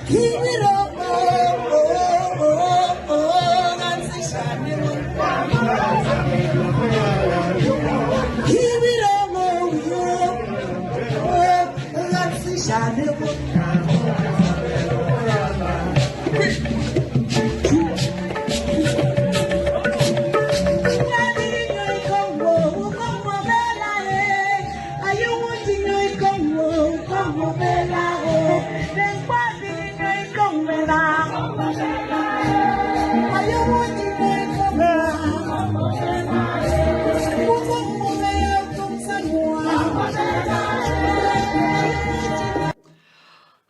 Keep it up, and say shining on. Keep it up, and say shining on.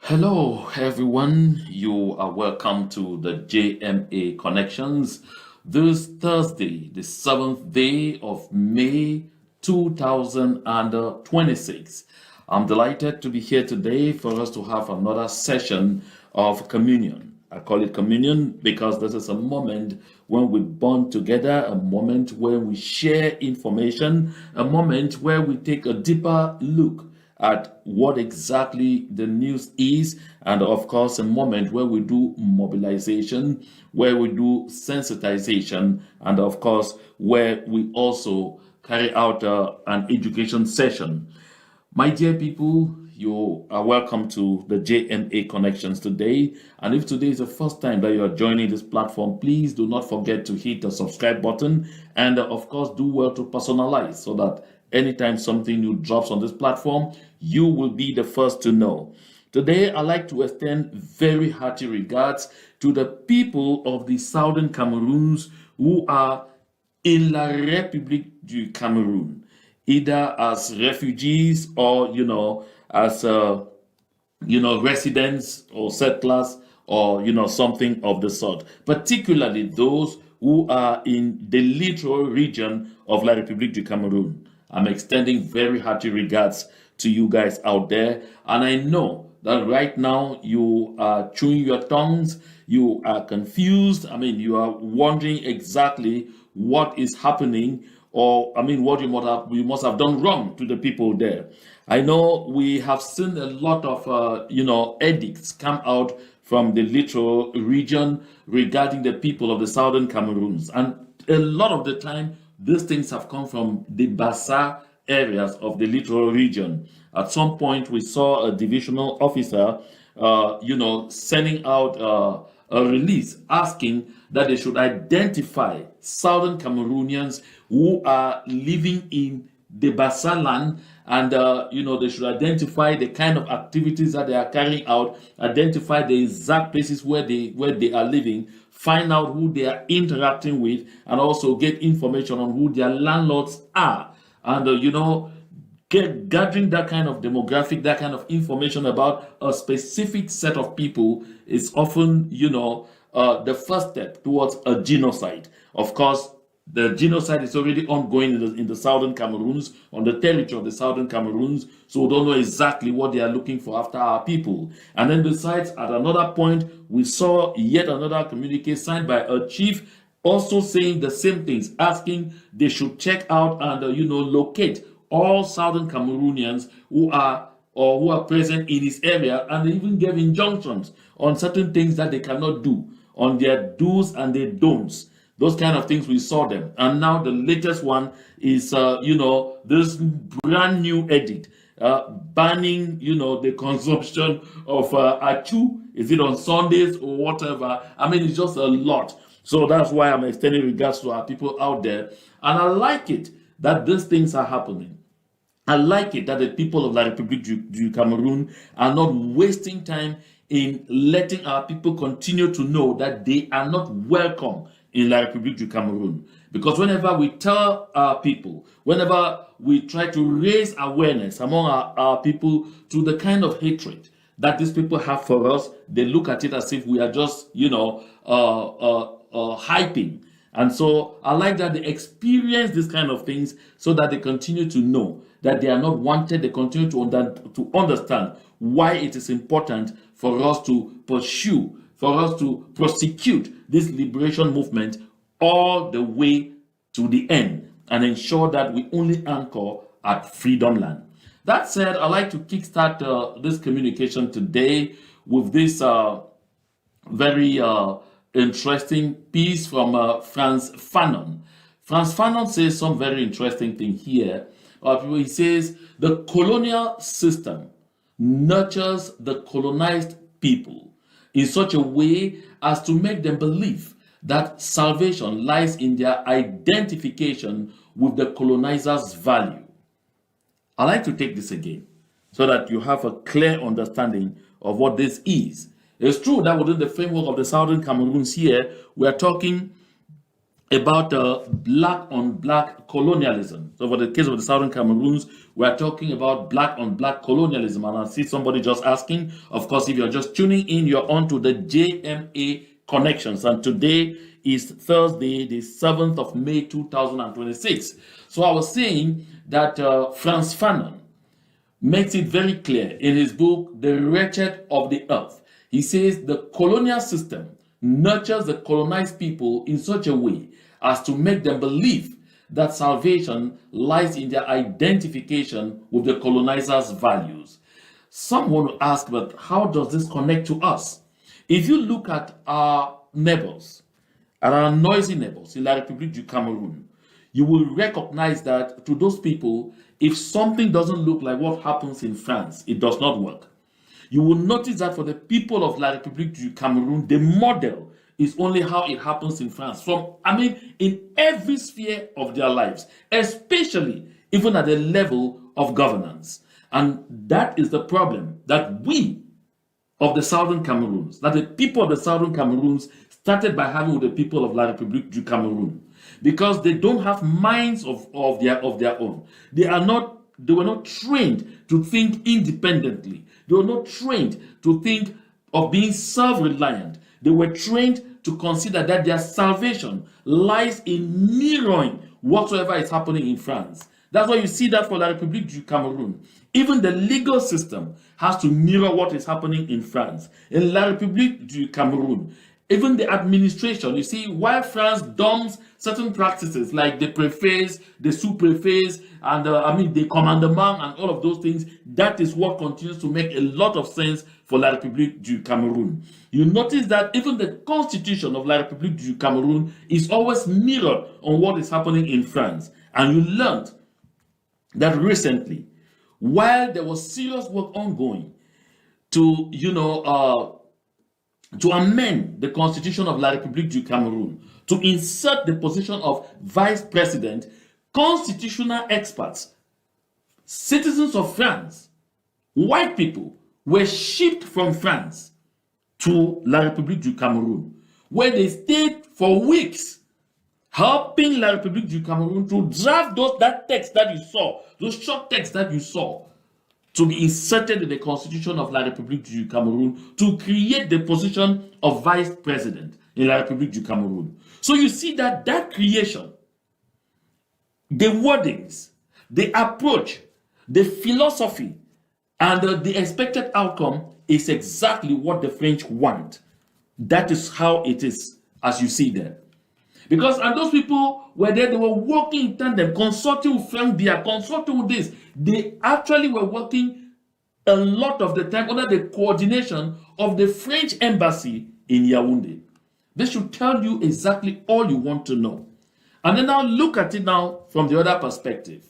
Hello everyone, you are welcome to the JMA Connections this Thursday, the 7th day of May 2026. I'm delighted to be here today for us to have another session of communion. I call it communion because this is a moment when we bond together, a moment where we share information, a moment where we take a deeper look at what exactly the news is, and of course a moment where we do mobilization, where we do sensitization, and of course where we also carry out an education session. My dear people, you are welcome to the JMA Connections today, and if today is the first time that you are joining this platform, please do not forget to hit the subscribe button, and of course do well to personalize so that anytime something new drops on this platform, you will be the first to know. Today, I'd like to extend very hearty regards to the people of the southern Cameroons who are in La République du Cameroon, either as refugees or, as, residents or settlers or, something of the sort, particularly those who are in the littoral region of La République du Cameroon. I'm extending very hearty regards to you guys out there. And I know that right now you are chewing your tongues, you are confused. You are wondering exactly what is happening, or what you must have done wrong to the people there. I know we have seen a lot of edicts come out from the littoral region regarding the people of the southern Cameroons. And a lot of the time, these things have come from the Bassa areas of the littoral region. At some point, we saw a divisional officer, sending out a release asking that they should identify southern Cameroonians who are living in the Bassa land, and they should identify the kind of activities that they are carrying out, identify the exact places where they are living, find out who they are interacting with, and also get information on who their landlords are. And, gathering that kind of demographic, that kind of information about a specific set of people is often, the first step towards a genocide. Of course, the genocide is already ongoing in the southern Cameroons, on the territory of the southern Cameroons, so we don't know exactly what they are looking for after our people. And then besides, at another point, we saw yet another communique signed by a chief also saying the same things, asking they should check out and, locate all southern Cameroonians who are present in this area, and they even gave injunctions on certain things that they cannot do, on their do's and their don'ts. Those kind of things, we saw them. And now the latest one is, this brand new edict banning, the consumption of achu. Is it on Sundays or whatever? It's just a lot. So that's why I'm extending regards to our people out there. And I like it that these things are happening. I like it that the people of La République du Cameroon are not wasting time in letting our people continue to know that they are not welcome in La République du Cameroon. Because whenever we tell our people, whenever we try to raise awareness among our people to the kind of hatred that these people have for us, they look at it as if we are just, hyping. And so I like that they experience these kind of things so that they continue to know that they are not wanted. They continue to understand why it is important for us to pursue, for us to prosecute this liberation movement all the way to the end and ensure that we only anchor at freedom land. That said, I'd like to kickstart this communication today with this very interesting piece from Franz Fanon. Franz Fanon says some very interesting thing here. He says the colonial system nurtures the colonized people in such a way as to make them believe that salvation lies in their identification with the colonizer's value. I like to take this again so that you have a clear understanding of what this is. It's true that within the framework of the Southern Cameroons here, we are talking about black on black colonialism. So for the case of the Southern Cameroons, we are talking about black on black colonialism. And I see somebody just asking, of course, if you're just tuning in, you're on to the JMA Connections. And today is Thursday, the 7th of May, 2026. So I was saying that Franz Fanon makes it very clear in his book, The Wretched of the Earth. He says the colonial system nurtures the colonized people in such a way as to make them believe that salvation lies in their identification with the colonizer's values. Someone will ask, but how does this connect to us? If you look at our neighbors, at our noisy neighbors in La République du Cameroun, you will recognize that to those people, if something doesn't look like what happens in France, it does not work. You will notice that for the people of La République du Cameroun, the model is only how it happens in France. In every sphere of their lives, especially even at the level of governance. And that is the problem that we of the Southern Cameroons, that the people of the Southern Cameroons started by having with the people of La République du Cameroun. Because they don't have minds of their own. They were not trained to think independently. They were not trained to think of being self-reliant. They were trained to consider that their salvation lies in mirroring whatsoever is happening in France. That's why you see that for La République du Cameroun. Even the legal system has to mirror what is happening in France. In La République du Cameroun, even the administration, you see, while France dumps certain practices like the préfets, the sous-préfets, and the commandement and all of those things, that is what continues to make a lot of sense for La République du Cameroun. You notice that even the constitution of La République du Cameroun is always mirrored on what is happening in France. And you learned that recently, while there was serious work ongoing to amend the constitution of La République du Cameroun, to insert the position of vice president, constitutional experts, citizens of France, white people, were shipped from France to La République du Cameroun, where they stayed for weeks, helping La République du Cameroun to draft that text that you saw, those short texts that you saw, to be inserted in the constitution of La République du Cameroun to create the position of vice president in La République du Cameroun. So you see that creation, the wordings, the approach, the philosophy, and the expected outcome is exactly what the French want. That is how it is, as you see there. Because and those people were there, they were working in tandem, consulting with Frank Bia, consulting with this. They actually were working a lot of the time under the coordination of the French embassy in Yaoundé. This should tell you exactly all you want to know. And then now look at it now from the other perspective.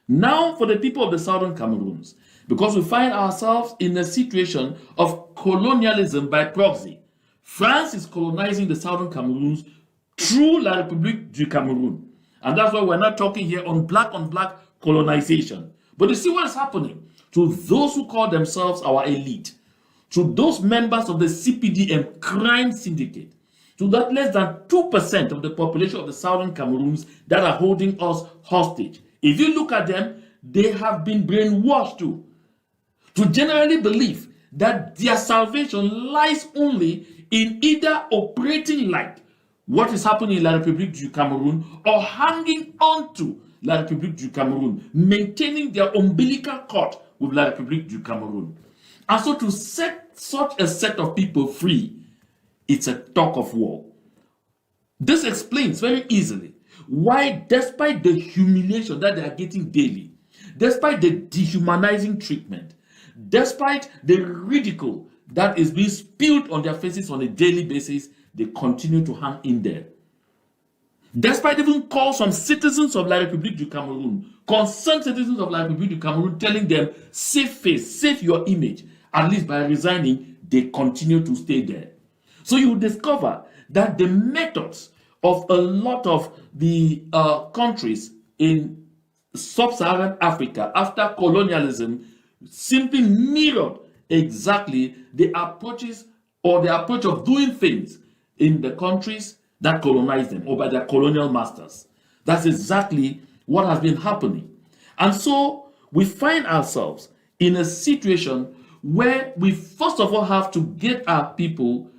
Now for the people of the Southern Cameroons, because we find ourselves in a situation of colonialism by proxy. France is colonizing the Southern Cameroons through La République du Cameroun. And that's why we're not talking here on black colonization. But you see what is happening to those who call themselves our elite, to those members of the CPDM crime syndicate, to that less than 2% of the population of the Southern Cameroons that are holding us hostage. If you look at them, they have been brainwashed to generally believe that their salvation lies only in either operating like what is happening in La République du Cameroun or hanging on to La République du Cameroun, maintaining their umbilical cord with La République du Cameroun. And so to set such a set of people free, it's a talk of war. This explains very easily why, despite the humiliation that they are getting daily, despite the dehumanizing treatment, despite the ridicule that is being spilled on their faces on a daily basis, they continue to hang in there. Despite even calls from citizens of La République du Cameroon, concerned citizens of La République du Cameroon, telling them, save face, save your image, at least by resigning, they continue to stay there. So you discover that the methods of a lot of the countries in sub-Saharan Africa after colonialism simply mirrored exactly the approaches or the approach of doing things in the countries that colonized them or by their colonial masters. That's exactly what has been happening. And so we find ourselves in a situation where we first of all have to get our people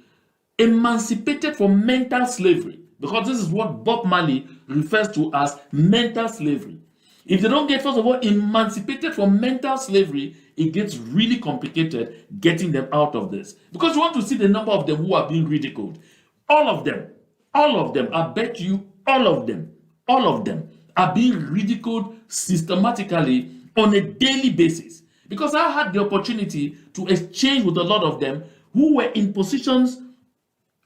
emancipated from mental slavery, because this is what Bob Marley refers to as mental slavery. If they don't get, first of all, emancipated from mental slavery, it gets really complicated getting them out of this. Because you want to see the number of them who are being ridiculed. All of them, I bet you, all of them are being ridiculed systematically on a daily basis. Because I had the opportunity to exchange with a lot of them who were in positions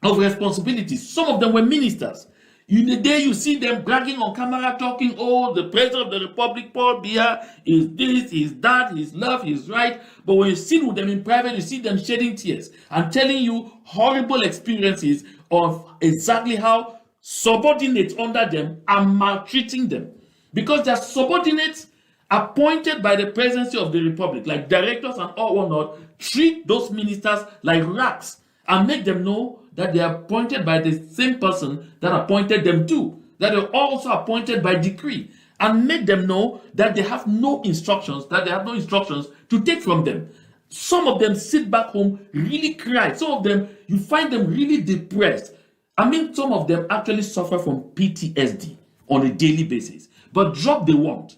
of responsibility. Some of them were ministers. In the day you see them bragging on camera, talking, oh, the president of the republic, Paul Biya, is this, is that, he's left, he's right. But when you sit with them in private, you see them shedding tears and telling you horrible experiences of exactly how subordinates under them are maltreating them. Because they're subordinates appointed by the presidency of the republic, like directors and all whatnot, treat those ministers like rats and make them know that they are appointed by the same person that appointed them too, that they're also appointed by decree, and make them know that they have no instructions, to take from them. Some of them sit back home, really cry. Some of them, you find them really depressed. I mean, some of them actually suffer from PTSD on a daily basis, but drop they won't.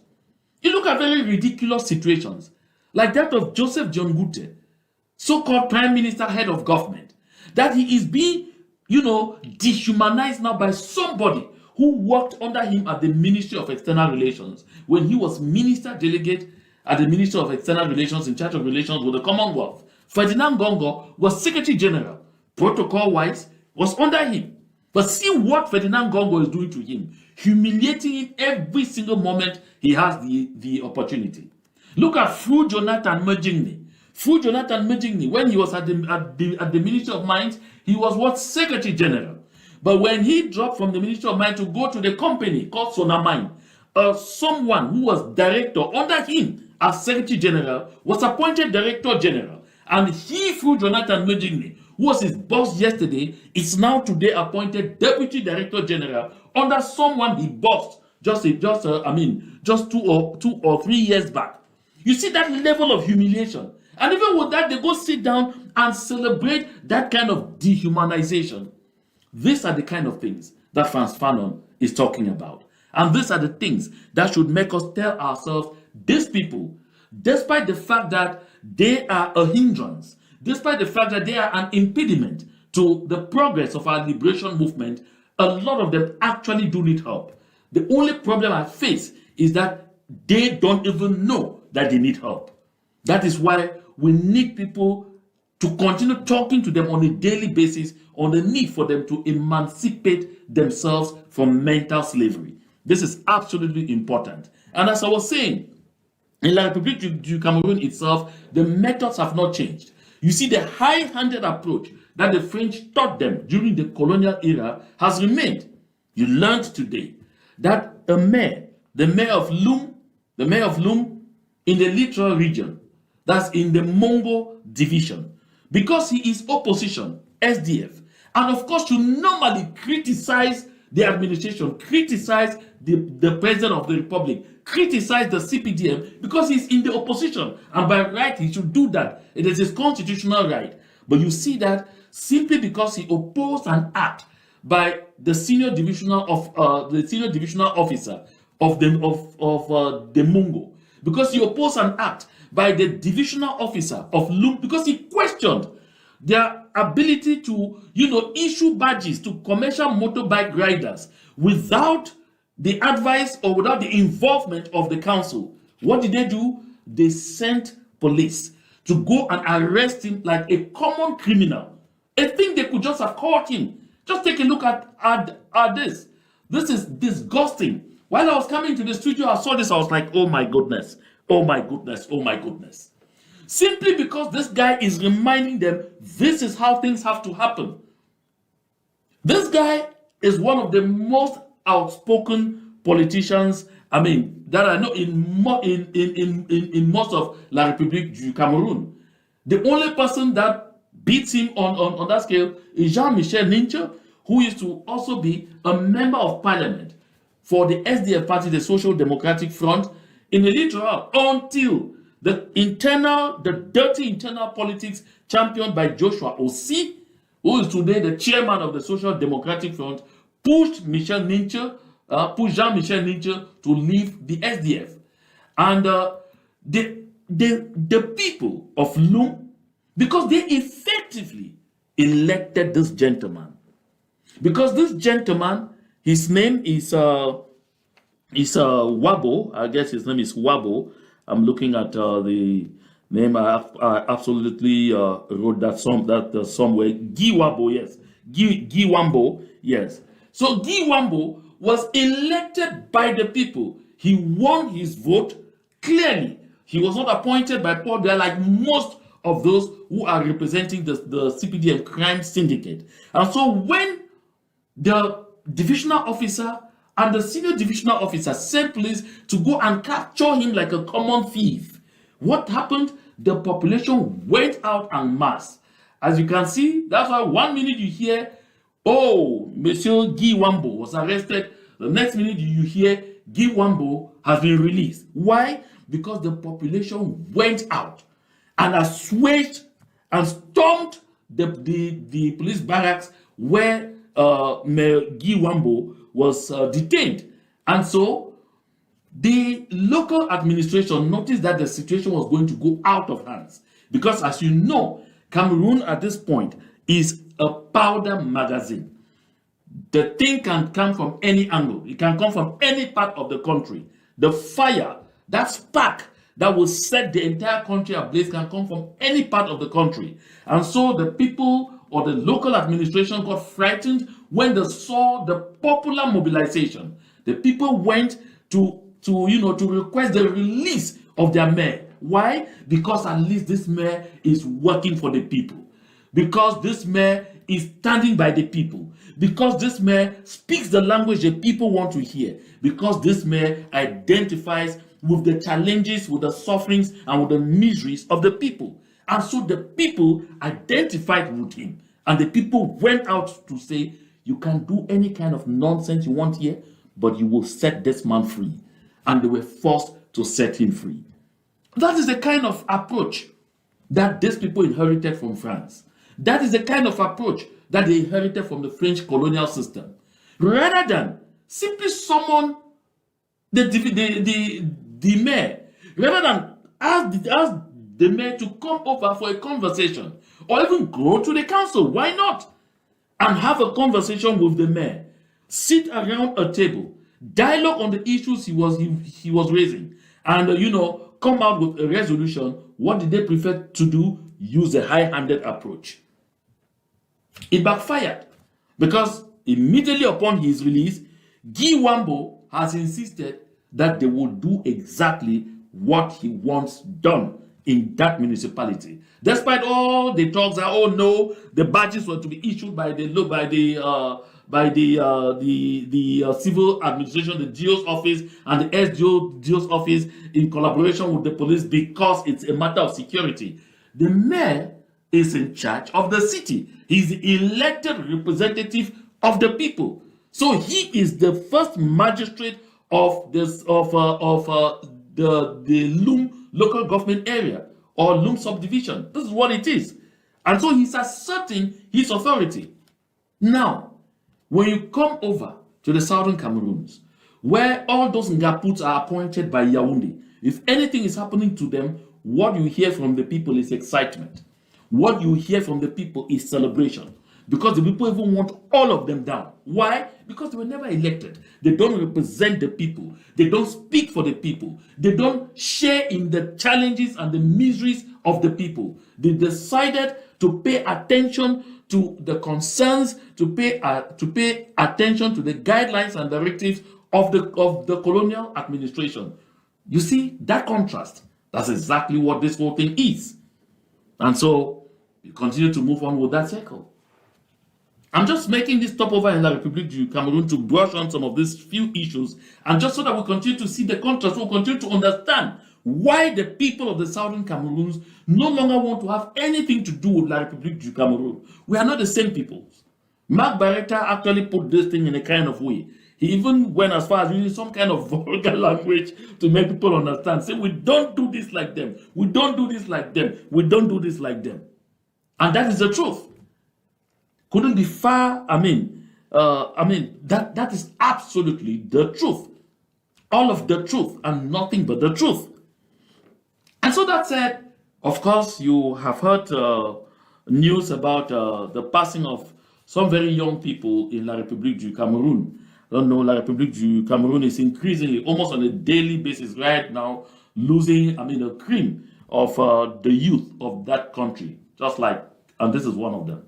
You look at very ridiculous situations, like that of Joseph John Gute, so-called prime minister, head of government, that he is being, dehumanized now by somebody who worked under him at the Ministry of External Relations when he was minister delegate at the Ministry of External Relations in charge of relations with the Commonwealth. Ferdinand Gongo was Secretary General, protocol-wise, was under him. But see what Ferdinand Gongo is doing to him, humiliating him every single moment he has the opportunity. Look at Fru Jonathan Mujingni. Fru Jonathan Mujingni, when he was at the Ministry of Mines, he was what? Secretary General. But when he dropped from the Ministry of Mines to go to the company called Sonamine, someone who was director under him as Secretary General was appointed Director General. And he, Fru Jonathan Mujingni, who was his boss yesterday, is now today appointed Deputy Director General under someone he bossed just 2 or 3 years back. You see that level of humiliation. And even with that, they go sit down and celebrate that kind of dehumanization. These are the kind of things that Frantz Fanon is talking about. And these are the things that should make us tell ourselves, these people, despite the fact that they are a hindrance, despite the fact that they are an impediment to the progress of our liberation movement, a lot of them actually do need help. The only problem I face is that they don't even know that they need help. That is why we need people to continue talking to them on a daily basis on the need for them to emancipate themselves from mental slavery. This is absolutely important. And as I was saying, in La République du Cameroon itself, the methods have not changed. You see, the high-handed approach that the French taught them during the colonial era has remained. You learned today that the mayor of Loum in the Littoral region, that's in the Mongo division, because he is opposition, SDF, and of course to normally criticize the administration, criticize the president of the republic, criticize the CPDM because he's in the opposition, and by right he should do that. It is his constitutional right. But you see that simply because he opposed an act by the senior divisional officer of the Mongo, because he opposed an act by the divisional officer of Loum, because he questioned their ability to, issue badges to commercial motorbike riders without the advice or without the involvement of the council. What did they do? They sent police to go and arrest him like a common criminal. I think they could just have caught him. Just take a look at this. This is disgusting. While I was coming to the studio, I saw this. I was like, oh my goodness. Oh my goodness. Oh my goodness. Simply because this guy is reminding them this is how things have to happen. This guy is one of the most outspoken politicians, that I know in most of La République du Cameroon. The only person that beats him on that scale is Jean-Michel Ninche, who used to also be a member of parliament for the SDF party, the Social Democratic Front, in the littoral, until the dirty internal politics championed by Joshua Ossi, who is today the chairman of the Social Democratic Front, pushed Jean-Michel Ninche to leave the SDF. And the people of Lum, because they effectively elected this gentleman. Because this gentleman, his name is Wabo. I guess his name is Wabo. I'm looking at the name. I absolutely wrote that somewhere. Guy Wabo, yes. Guy Wambo, yes. So Guy Wambo was elected by the people. He won his vote clearly. He was not appointed by Paul Biya like most of those who are representing the CPDM crime syndicate. And so when the divisional officer and the senior divisional officer sent police to go and capture him like a common thief, what happened? The population went out en masse. As you can see, that's why 1 minute you hear, oh, Monsieur Guy Wambo was arrested. The next minute you hear, Guy Wambo has been released. Why? Because the population went out and assuaged and stormed the police barracks where Guy Wambo was detained. And so the local administration noticed that the situation was going to go out of hands. Because as you know, Cameroon at this point is a powder magazine. The thing can come from any angle. It can come from any part of the country. The fire, that spark that will set the entire country ablaze can come from any part of the country. And so the people or the local administration got frightened when they saw the popular mobilization. The people went to request the release of their mayor. Why? Because at least this mayor is working for the people. Because this mayor is standing by the people. Because this mayor speaks the language the people want to hear. Because this mayor identifies with the challenges, with the sufferings, and with the miseries of the people. And so the people identified with him. And the people went out to say, you can do any kind of nonsense you want here, but you will set this man free. And they were forced to set him free. That is the kind of approach that these people inherited from France. That is the kind of approach that they inherited from the French colonial system. Rather than simply summon the mayor, rather than ask the mayor to come over for a conversation, or even go to the council, why not? And have a conversation with the mayor. Sit around a table, dialogue on the issues he was raising, and come out with a resolution. What did they prefer to do? Use a high-handed approach. It backfired because immediately upon his release, Guy Wambo has insisted that they will do exactly what he wants done in that municipality. Despite all the talks that, oh no, the badges were to be issued by the civil administration, the GO's office, and the SGO's office in collaboration with the police because it's a matter of security. The mayor is in charge of the city. He's the elected representative of the people. So he is the first magistrate of the Lum local government area or Lum subdivision. This is what it is. And so he's asserting his authority. Now, when you come over to the southern Cameroons, where all those Ngaputs are appointed by Yaoundé, if anything is happening to them, what you hear from the people is excitement. What you hear from the people is celebration. because the people even want all of them down. Why? Because they were never elected. They don't represent the people. They don't speak for the people. They don't share in the challenges and the miseries of the people. They decided to pay attention to the concerns, to pay attention to the guidelines and directives of the colonial administration. You see that contrast? That's exactly what this whole thing is. And so you continue to move on with that circle. I'm just making this stopover in La République du Cameroon to brush on some of these few issues, and just so that we continue to see the contrast, we'll continue to understand why the people of the southern Cameroons no longer want to have anything to do with La République du Cameroon. We are not the same people. Mark Barretta actually put this thing in a kind of way. He even went as far as using some kind of vulgar language to make people understand. Say, we don't do this like them. We don't do this like them. We don't do this like them. And that is the truth. Couldn't be far, that is absolutely the truth. All of the truth and nothing but the truth. And so that said, of course, you have heard news about the passing of some very young people in La République du Cameroon. I don't know, La République du Cameroon is increasingly, almost on a daily basis right now, losing, a cream of the youth of that country. Just like, and this is one of them.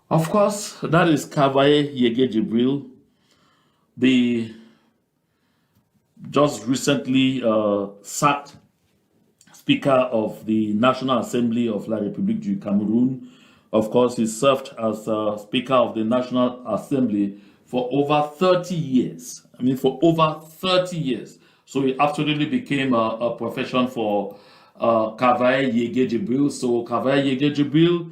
Of course, that is Kavaye Yege Jibril, the just recently sacked Speaker of the National Assembly of La République du Cameroon. Of course, he served as Speaker of the National Assembly for over 30 years. For over 30 years. So it absolutely became a profession for Kavaye Yege Jibril. So Kavaye Yege Jibril,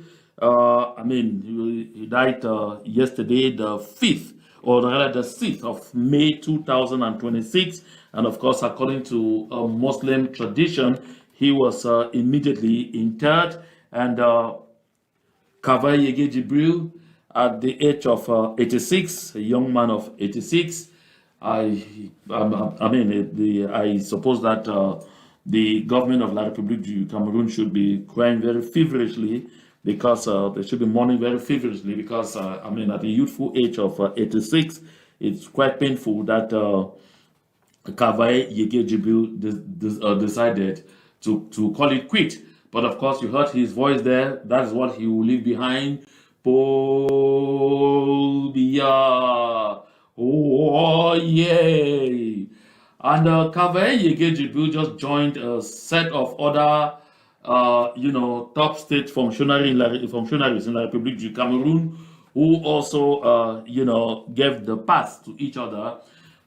he died yesterday, the 5th, or rather the 6th of May 2026. And of course, according to Muslim tradition, he was immediately interred. And Kavaye Yege Jibril, at the age of 86, a young man of 86, I suppose that the government of La République du Cameroon should be crying very feverishly, because they should be mourning very feverishly, because at the youthful age of 86, it's quite painful that Kavaye Yege Jibril decided to call it quit. But of course, you heard his voice there. That is what he will leave behind. Paul Biya. Oh, yay. And Kavaye Yege Jibril just joined a set of other top state functionaries in La République du Cameroon, who also, gave the pass to each other.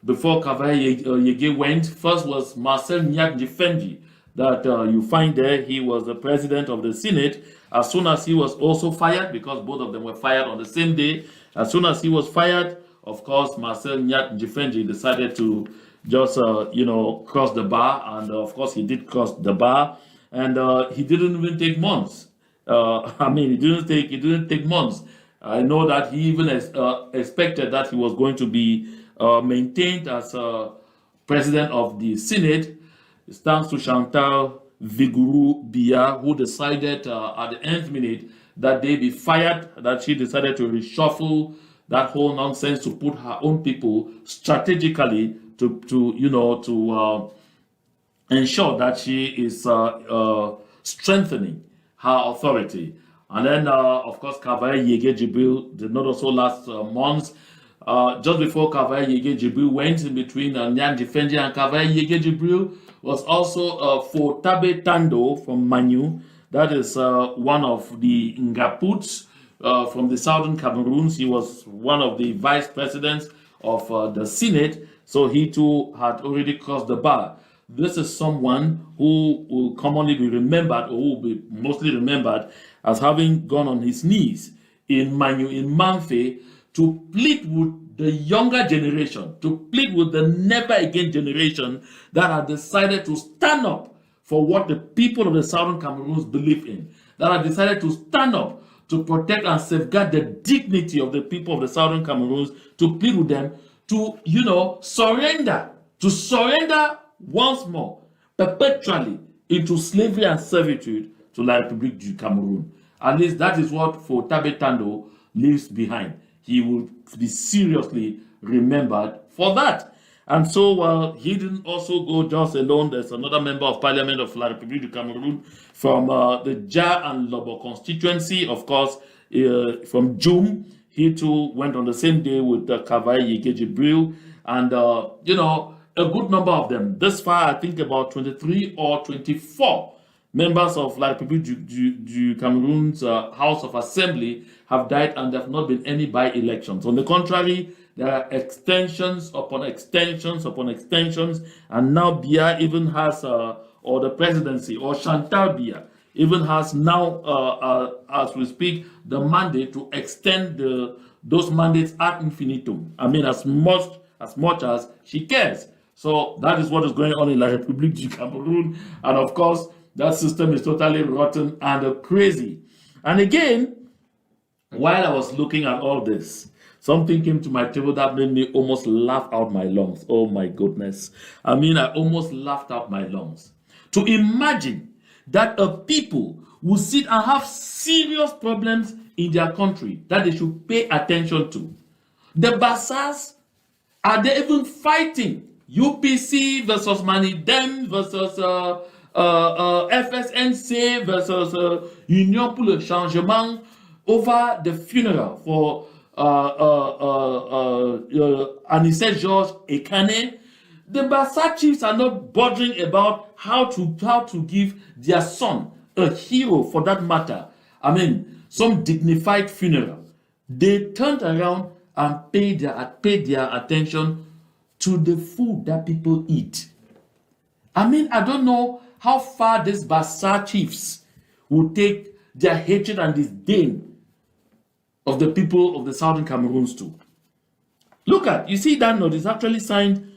Before Kavaye Yege went, first was Marcel Nyat-Jifendi, that you find there. He was the president of the Senate. As soon as he was also fired, because both of them were fired on the same day, as soon as he was fired, of course, Marcel Nyat-Jifendi decided to just, cross the bar. And of course, he did cross the bar. And he didn't even take months. It didn't take months. I know that he even expected that he was going to be maintained as president of the Senate. Thanks to Chantal Moudiki, who decided at the nth minute that they be fired, that she decided to reshuffle that whole nonsense to put her own people strategically to ensure that she is strengthening her authority. And then, of course, Kavaye Yege Jibril did not also last months. Just before Kavaye Yege Jibril went, in between Nyan Jifendi and Kavaye Yege Jibril, was also Fotabe Tando from Manu. That is one of the Ngaputs from the southern Cameroons. He was one of the vice presidents of the Senate, so he too had already crossed the bar. This is someone who will commonly be remembered, or who will be mostly remembered, as having gone on his knees in Manu, in Manfe, to plead with the younger generation, to plead with the never again generation that have decided to stand up for what the people of the Southern Cameroons believe in, that have decided to stand up to protect and safeguard the dignity of the people of the Southern Cameroons, to plead with them to, surrender once more, perpetually, into slavery and servitude to La République du Cameroon. At least that is what Fotabe Tando leaves behind. He will be seriously remembered for that. And so he didn't also go just alone. There's another member of parliament of La République du Cameroon from the Ja and Lobo constituency, of course, from Jum. He too went on the same day with Kavai Yeke Jibril. And, a good number of them. This far, I think about 23 or 24 members of La République du Cameroon's House of Assembly have died, and there have not been any by-elections. On the contrary, there are extensions upon extensions upon extensions, and now Biya even has, or the presidency, or Chantal Biya, even has now, as we speak, the mandate to extend those mandates ad infinitum. I mean, as much as she cares. So that is what is going on in La République du Cameroon. And of course, that system is totally rotten and crazy. And again, while I was looking at all this, something came to my table that made me almost laugh out my lungs. Oh my goodness. I mean, I almost laughed out my lungs. To imagine that a people will sit and have serious problems in their country that they should pay attention to. The Bassas, are they even fighting? UPC versus Manidem versus FSNC versus Union pour le Changement over the funeral for Anissé Georges Ekane. The Bassa chiefs are not bothering about how to give their son, a hero for that matter, I mean, some dignified funeral. They turned around and paid their attention to the food that people eat. I mean, I don't know how far these Bassa chiefs will take their hatred and disdain of the people of the Southern Cameroons too. Look at, you see that note is actually signed.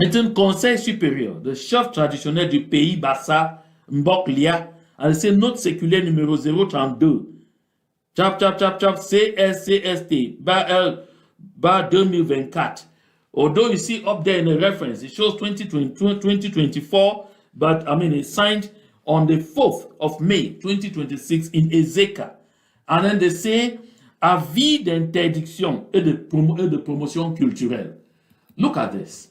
It's in Conseil Supérieur, the chef traditionnel du pays Bassa, Mboklia, and c'est note séculaire numéro 032. Chap, CSCST, bar 2024. Although you see up there in the reference, it shows 2024, but I mean, it's signed on the 4th of May, 2026 in Ezeka. And then they say, avis d'interdiction et de promotion culturelle. Look at this.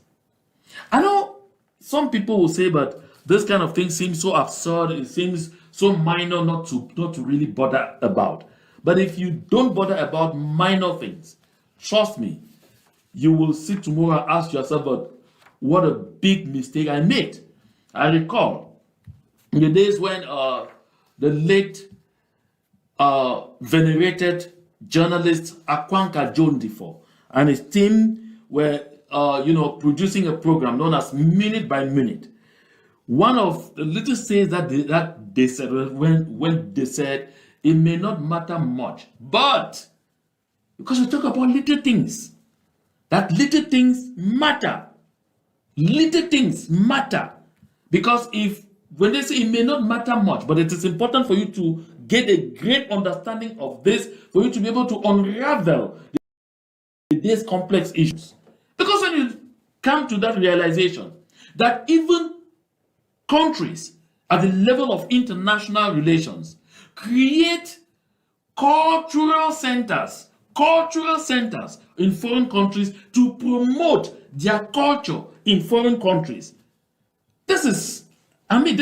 I know some people will say, but this kind of thing seems so absurd, it seems so minor not to really bother about. But if you don't bother about minor things, trust me, you will sit tomorrow and ask yourself, but what a big mistake I made. I recall in the days when the late venerated journalist Akwanka Jondifo and his team were producing a program known as Minute by Minute. One of the little things that they said when they said it may not matter much, but because we talk about little things, that little things matter. Little things matter. Because when they say it may not matter much, but it is important for you to get a great understanding of this, for you to be able to unravel these complex issues. Because when you come to that realization that even countries at the level of international relations create cultural centers in foreign countries to promote their culture in foreign countries. This is something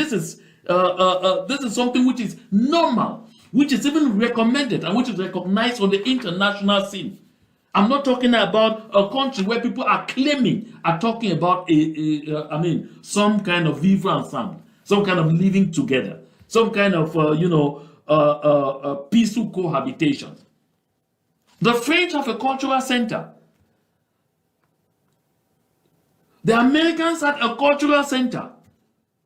which is normal, which is even recommended and which is recognized on the international scene. I'm not talking about a country where people are talking about some kind of vivre ensemble, some kind of living together, some kind of peaceful cohabitation. The French have a cultural center. The Americans had a cultural center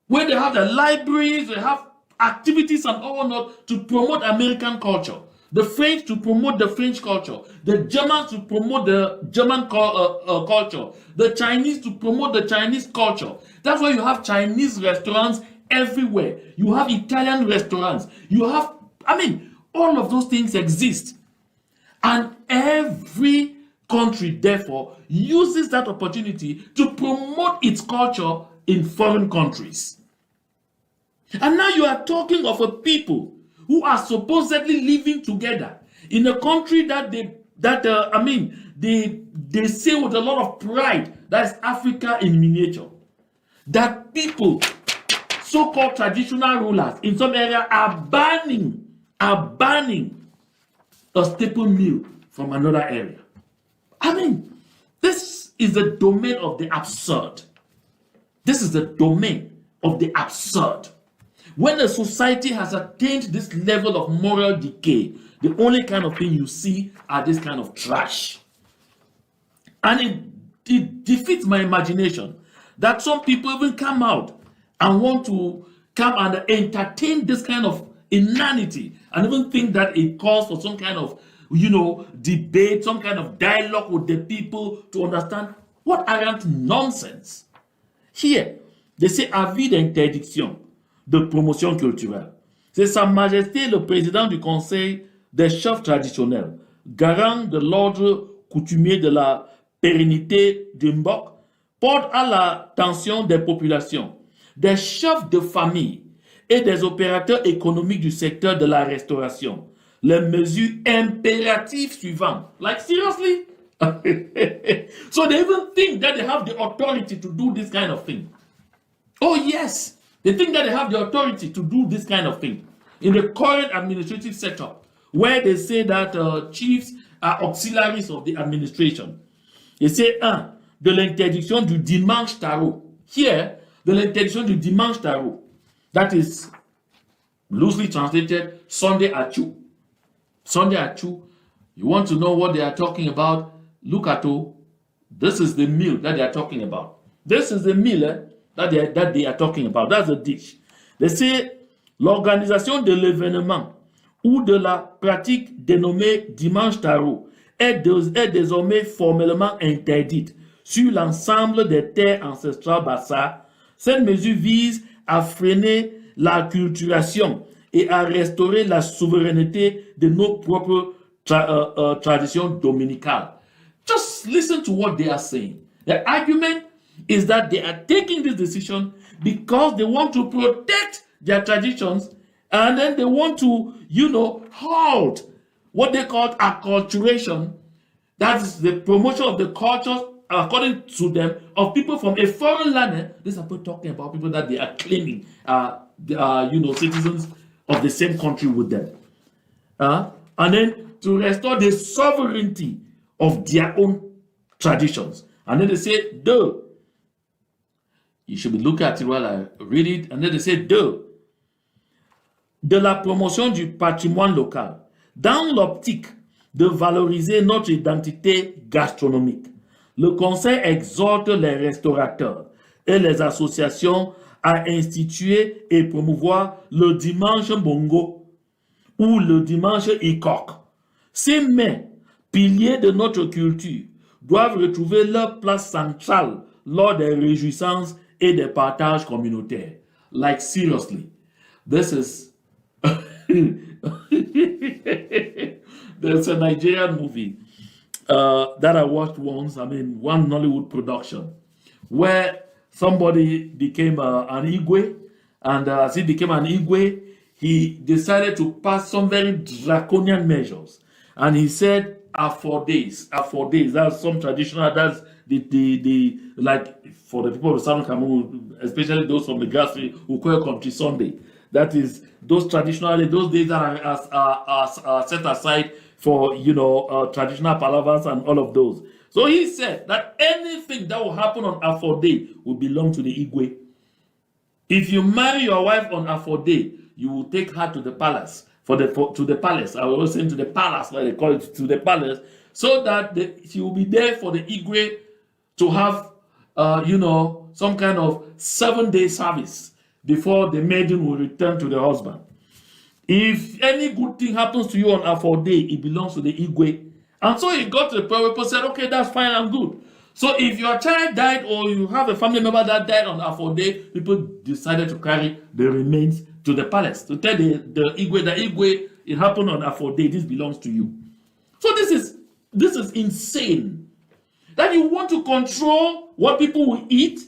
where they have the libraries, they have activities and all not to promote American culture, the French to promote the French culture, the Germans to promote the German culture, the Chinese to promote the Chinese culture. That's why you have Chinese restaurants everywhere. You have Italian restaurants. You have, all of those things exist. And every country, therefore, uses that opportunity to promote its culture in foreign countries. And now you are talking of a people who are supposedly living together in a country that they say with a lot of pride that is Africa in miniature. That people, so-called traditional rulers in some area are banning a staple meal from another area. This is the domain of the absurd. This is the domain of the absurd. When a society has attained this level of moral decay, the only kind of thing you see are this kind of trash. And it defeats my imagination that some people even come out and want to come and entertain this kind of inanity and even think that it calls for some kind of, debate, some kind of dialogue with the people to understand what arrant nonsense. Here, they say avis d'interdiction de promotion culturelle. C'est Sa Majesté le Président du Conseil des chefs traditionnels, garant de l'ordre coutumier de la pérennité du Mbok, porte à l'attention des populations, des chefs de famille et des opérateurs économiques du secteur de la restauration les mesures impératives suivantes. Like, seriously? So they even think that they have the authority to do this kind of thing. Oh yes, they think that they have the authority to do this kind of thing. In the current administrative setup, where they say that chiefs are auxiliaries of the administration. They say, de l'interdiction du dimanche tarot. Here, de l'interdiction du dimanche tarot. That is loosely translated Sunday Achu. Sunday Achu. You want to know what they are talking about? Look at this is the meal that they are talking about. This is the meal that they are talking about. That's the dish. They say l'organisation de l'événement ou de la pratique dénommée dimanche tarot est désormais formellement interdite sur l'ensemble des terres ancestrales Bassa. Cette mesure vise à freiner l'acculturation et à restaurer la souveraineté de nos propres traditions dominicales. Just listen to what they are saying. The argument is that they are taking this decision because they want to protect their traditions, and then they want to, halt what they call acculturation. That is the promotion of the cultures, according to them, of people from a foreign land. These are people talking about people that they are claiming citizens of the same country with them. And then to restore the sovereignty of their own traditions. And then they say, you should be looking at it while I read it. And then they say, de la promotion du patrimoine local, dans l'optique de valoriser notre identité gastronomique. Le Conseil exhorte les restaurateurs et les associations à instituer et promouvoir le dimanche bongo ou le dimanche ikok. Ces mets, piliers de notre culture, doivent retrouver leur place centrale lors des réjouissances et des partages communautaires. Like, seriously, this is there's a Nigerian movie that I watched once, one Nollywood production, where somebody became an Igwe, and as he became an Igwe, he decided to pass some very draconian measures. And he said, for days, that's some traditional, that's the like for the people of Southern Cameroon, especially those from the grassroots who call it Country Sunday. That is those traditionally, those days that are set aside for, traditional palavers and all of those. So he said that anything that will happen on Afode will belong to the Igwe. If you marry your wife on Afode, you will take her to the palace, to the palace. I was saying to the palace, like they call it, to the palace, so that she will be there for the Igwe to have, some kind of 7-day service before the maiden will return to the husband. If any good thing happens to you on Afode, it belongs to the Igwe. And so it got to the point where people said, okay, that's fine, I'm good. So if your child died or you have a family member that died on Afode, people decided to carry the remains to the palace to tell the Igwe, it happened on Afode, this belongs to you. So this is insane. That you want to control what people will eat.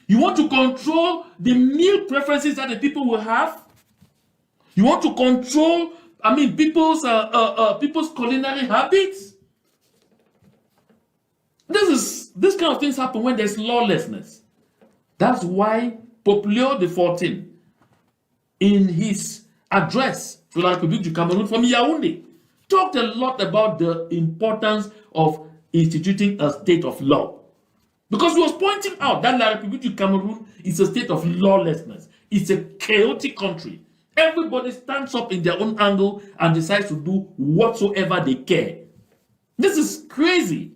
You want to control the meal preferences that the people will have. You want to control, people's culinary habits. This kind of things happen when there's lawlessness. That's why Pope Leo XIV, in his address to La République du Cameroun from Yaoundé, talked a lot about the importance of instituting a state of law. Because he was pointing out that La République du Cameroun is a state of lawlessness. It's a chaotic country. Everybody stands up in their own angle and decides to do whatsoever they care. This is crazy.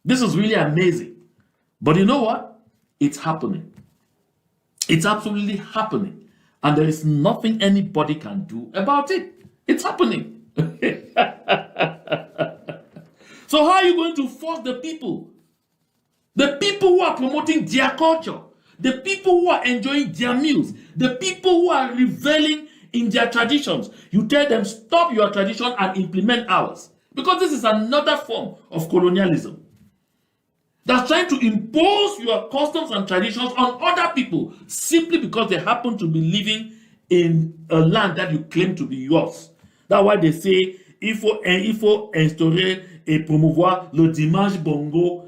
This is really amazing. But you know what? It's happening. It's absolutely happening. And there is nothing anybody can do about it. It's happening. So how are you going to force the people? The people who are promoting their culture, the people who are enjoying their meals, the people who are reveling in their traditions, you tell them stop your tradition and implement ours. Because this is another form of colonialism. That's trying to impose your customs and traditions on other people simply because they happen to be living in a land that you claim to be yours. That's why they say il faut instaurer et promouvoir le dimanche bongo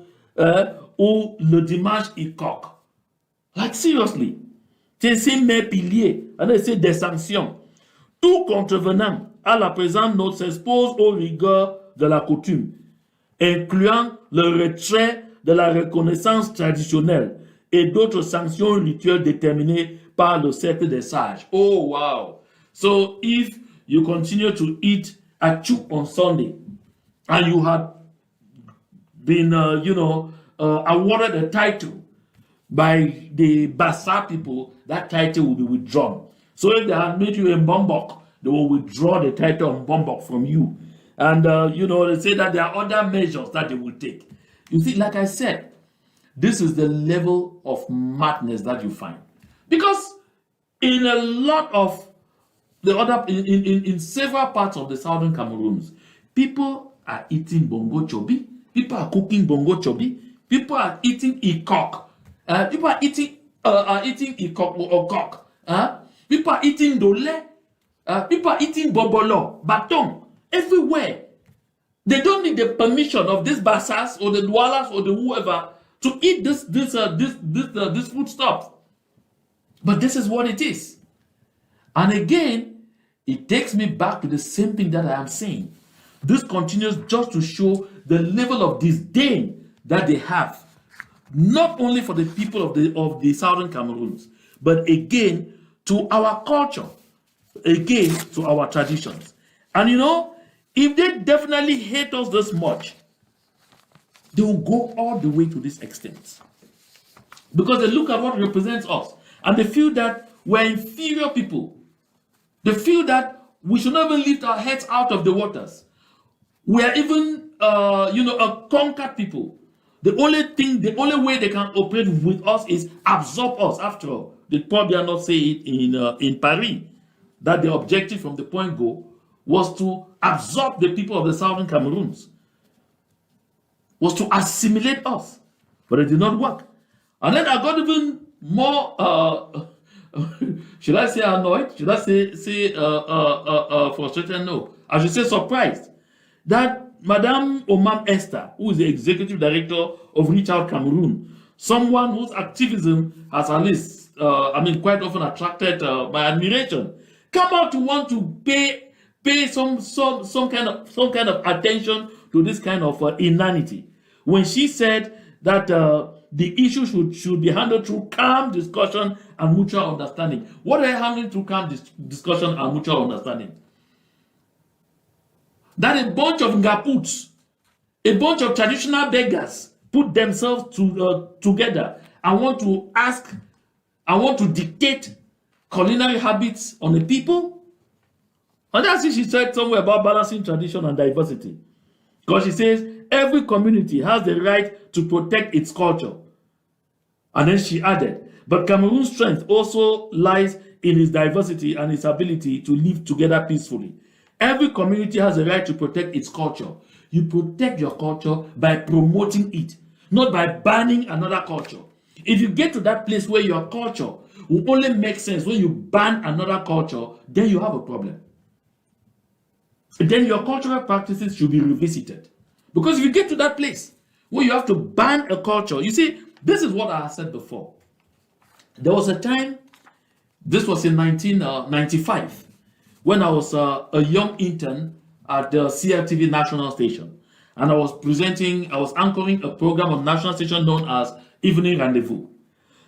ou le dimanche ICOC. Like seriously. C'est ces mes piliers. And c'est des sanctions. Tout contrevenant à la présente note s'expose aux rigueurs de la coutume, incluant le retrait de la reconnaissance traditionnelle et d'autres sanctions rituelles déterminées par le cercle des sages. Oh, wow. So if you continue to eat achu on Sunday and you had been, awarded a title by the Bassa people, that title will be withdrawn. So if they had made you a Bombok, they will withdraw the title of Bombok from you. And, they say that there are other measures that they will take. You see, like I said, this is the level of madness that you find. Because in a lot of the other, in several parts of the southern Cameroons, people are eating bongo chobi, people are cooking bongo chobi, people are eating ikok, people are eating ikok or kok, people are eating dole, people are eating bobolo, baton, everywhere. They don't need the permission of these Bassas or the Doualas or the whoever to eat this food stuff. But this is what it is. And again, it takes me back to the same thing that I am saying. This continues just to show the level of disdain that they have, not only for the people of the southern Cameroons, but again to our culture, again to our traditions. And if they definitely hate us this much, they will go all the way to this extent. Because they look at what represents us and they feel that we're inferior people. They feel that we should not even lift our heads out of the waters. We are even, a conquered people. The only way they can operate with us is absorb us. After all, they probably are not say it in Paris, that the objective from the point go was to absorb the people of the southern Cameroons, was to assimilate us, but it did not work. And then I got even more, should I say annoyed? Should I say frustrated? No, I should say surprised that Madame Omam Esther, who is the executive director of Reach Out Cameroon, someone whose activism has at least, quite often attracted my admiration, come out to want to pay some kind of attention to this kind of inanity. When she said that the issue should be handled through calm discussion and mutual understanding. What are you handling through calm discussion and mutual understanding? That a bunch of ngaputs, a bunch of traditional beggars put themselves together and want to dictate culinary habits on the people? And that's what she said somewhere about balancing tradition and diversity. Because she says every community has the right to protect its culture. And then she added, but Cameroon's strength also lies in its diversity and its ability to live together peacefully. Every community has a right to protect its culture. You protect your culture by promoting it, not by banning another culture. If you get to that place where your culture will only make sense when you ban another culture, then you have a problem. Then your cultural practices should be revisited. Because if you get to that place where you have to ban a culture, you see, this is what I said before. There was a time, this was in 1995, when I was a young intern at the CRTV national station. And I was anchoring a program on national station known as Evening Rendezvous.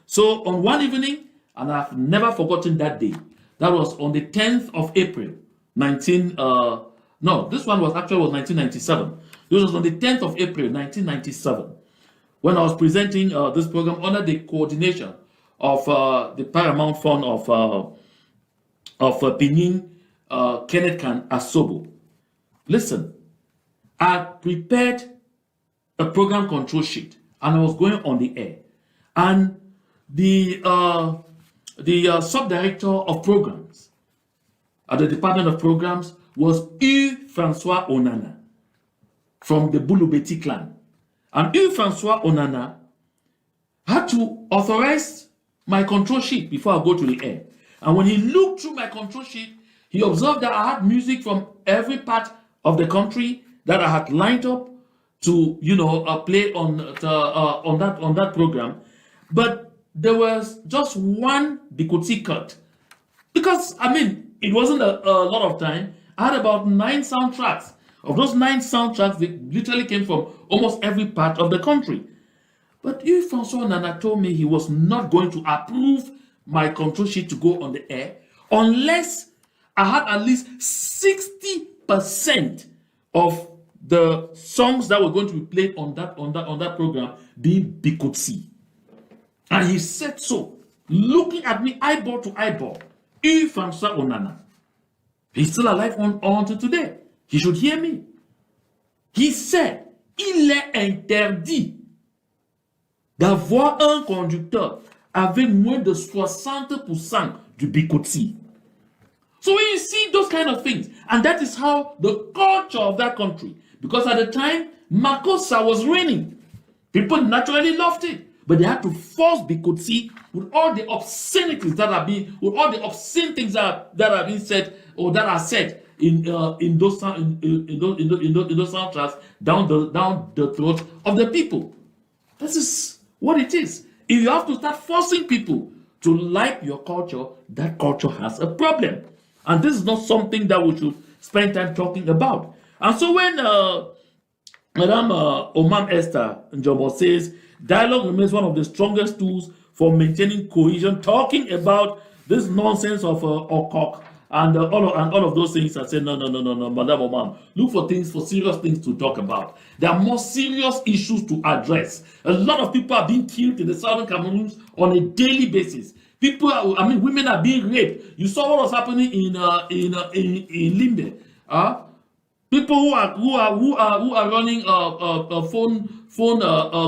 So on one evening, and I've never forgotten that day, that was on the 10th of April, this one was 1997. This was on the 10th of April, 1997, when I was presenting this program under the coordination of the Paramount Fund of Benin, Kenneth Kan Asobo. Listen, I prepared a program control sheet and I was going on the air. And the sub-director of programs at the Department of Programs was Francois Onana from the Boulobeti clan. And Francois Onana had to authorize my control sheet before I go to the air. And when he looked through my control sheet, he observed that I had music from every part of the country that I had lined up to, play on that program. But there was just one Bikoti cut. Because, it wasn't a lot of time. I had about 9 soundtracks. Of those 9 soundtracks, they literally came from almost every part of the country. But Francois Nana told me he was not going to approve my control sheet to go on the air unless I had at least 60% of the songs that were going to be played on that program being Bikotsi. And he said so, looking at me eyeball to eyeball. Francois Onana. He's still alive on to today. He should hear me. He said, il est interdit d'avoir un conducteur avec moins de 60% du Bikotsi. So when you see those kind of things, and that is how the culture of that country, because at the time, Makossa was reigning. People naturally loved it, but they had to force Bikotsi with all the obscenities with all the obscene things that are being said or that are said in those soundtracks down the throat of the people. This is what it is. If you have to start forcing people to like your culture, that culture has a problem. And this is not something that we should spend time talking about. And so when Madame Omam Esther Njomo says dialogue remains one of the strongest tools for maintaining cohesion, talking about this nonsense of Okok and all of those things, I say no, Madame Omam, look for serious things to talk about. There are more serious issues to address. A lot of people are being killed in the southern Cameroon on a daily basis. Women are being raped. You saw what was happening in Limbo. People who are running phone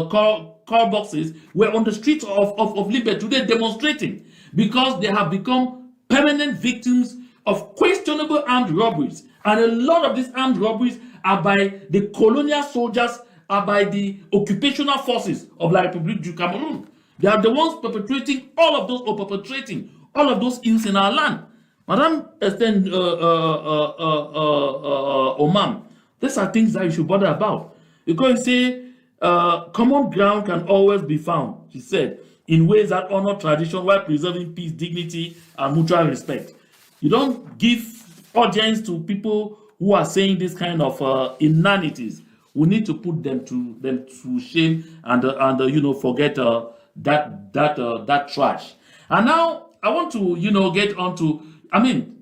call boxes were on the streets of Limbo today demonstrating because they have become permanent victims of questionable armed robberies. And a lot of these armed robberies are by the colonial soldiers, are by the occupational forces of La République du Cameroon. They are the ones perpetrating all of those ills in our land. Madame Esther Omam, these are things that you should bother about. Because you say, common ground can always be found, she said, in ways that honor tradition while preserving peace, dignity, and mutual respect. You don't give audience to people who are saying this kind of inanities. We need to put them to shame and forget that trash. And now I want to get on to,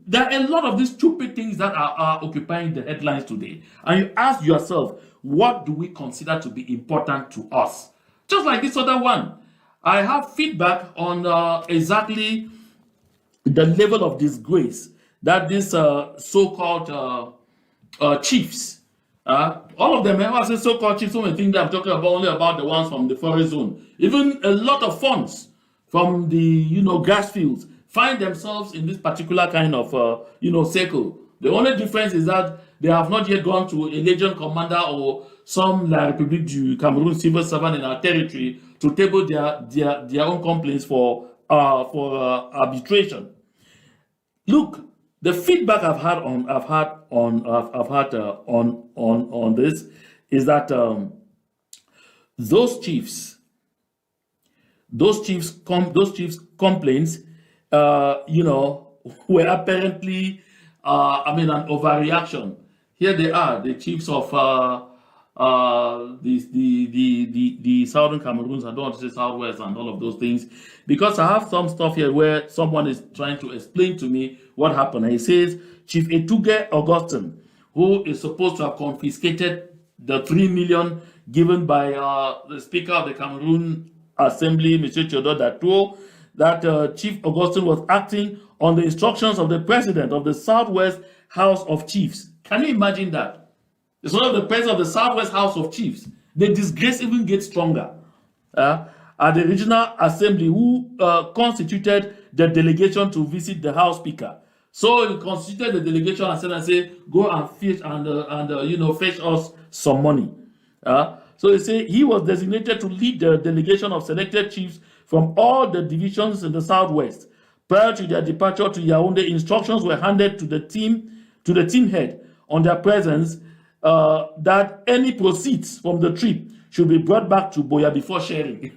there are a lot of these stupid things that are occupying the headlines today. And you ask yourself, what do we consider to be important to us? Just like this other one. I have feedback on exactly the level of disgrace that these so-called chiefs, all of them, when I say so-called chiefs, some think that I'm talking about only about the ones from the forest zone. Even a lot of funds from the grass fields find themselves in this particular kind of circle. The only difference is that they have not yet gone to a legion commander or some La République du Cameroon civil servant in our territory to table their own complaints for arbitration. Look, the feedback I've had on this is that those chiefs complaints were apparently an overreaction. Here they are, the chiefs of the southern Cameroons. I don't want to say southwest and all of those things, because I have some stuff here where someone is trying to explain to me what happened. He says Chief Etuge Augustine, who is supposed to have confiscated the 3 million given by the Speaker of the Cameroon Assembly, Mr. Theodore Dato, that Chief Augustine was acting on the instructions of the President of the Southwest House of Chiefs. Can you imagine that? It's one of the president of the Southwest House of Chiefs. The disgrace even gets stronger. At the Regional Assembly, who constituted the delegation to visit the House Speaker. So he constituted the delegation and said, go and fetch fetch us some money. So they say he was designated to lead the delegation of selected chiefs from all the divisions in the Southwest. Prior to their departure to Yaoundé, instructions were handed to the team head on their presence that any proceeds from the trip should be brought back to Boya before sharing.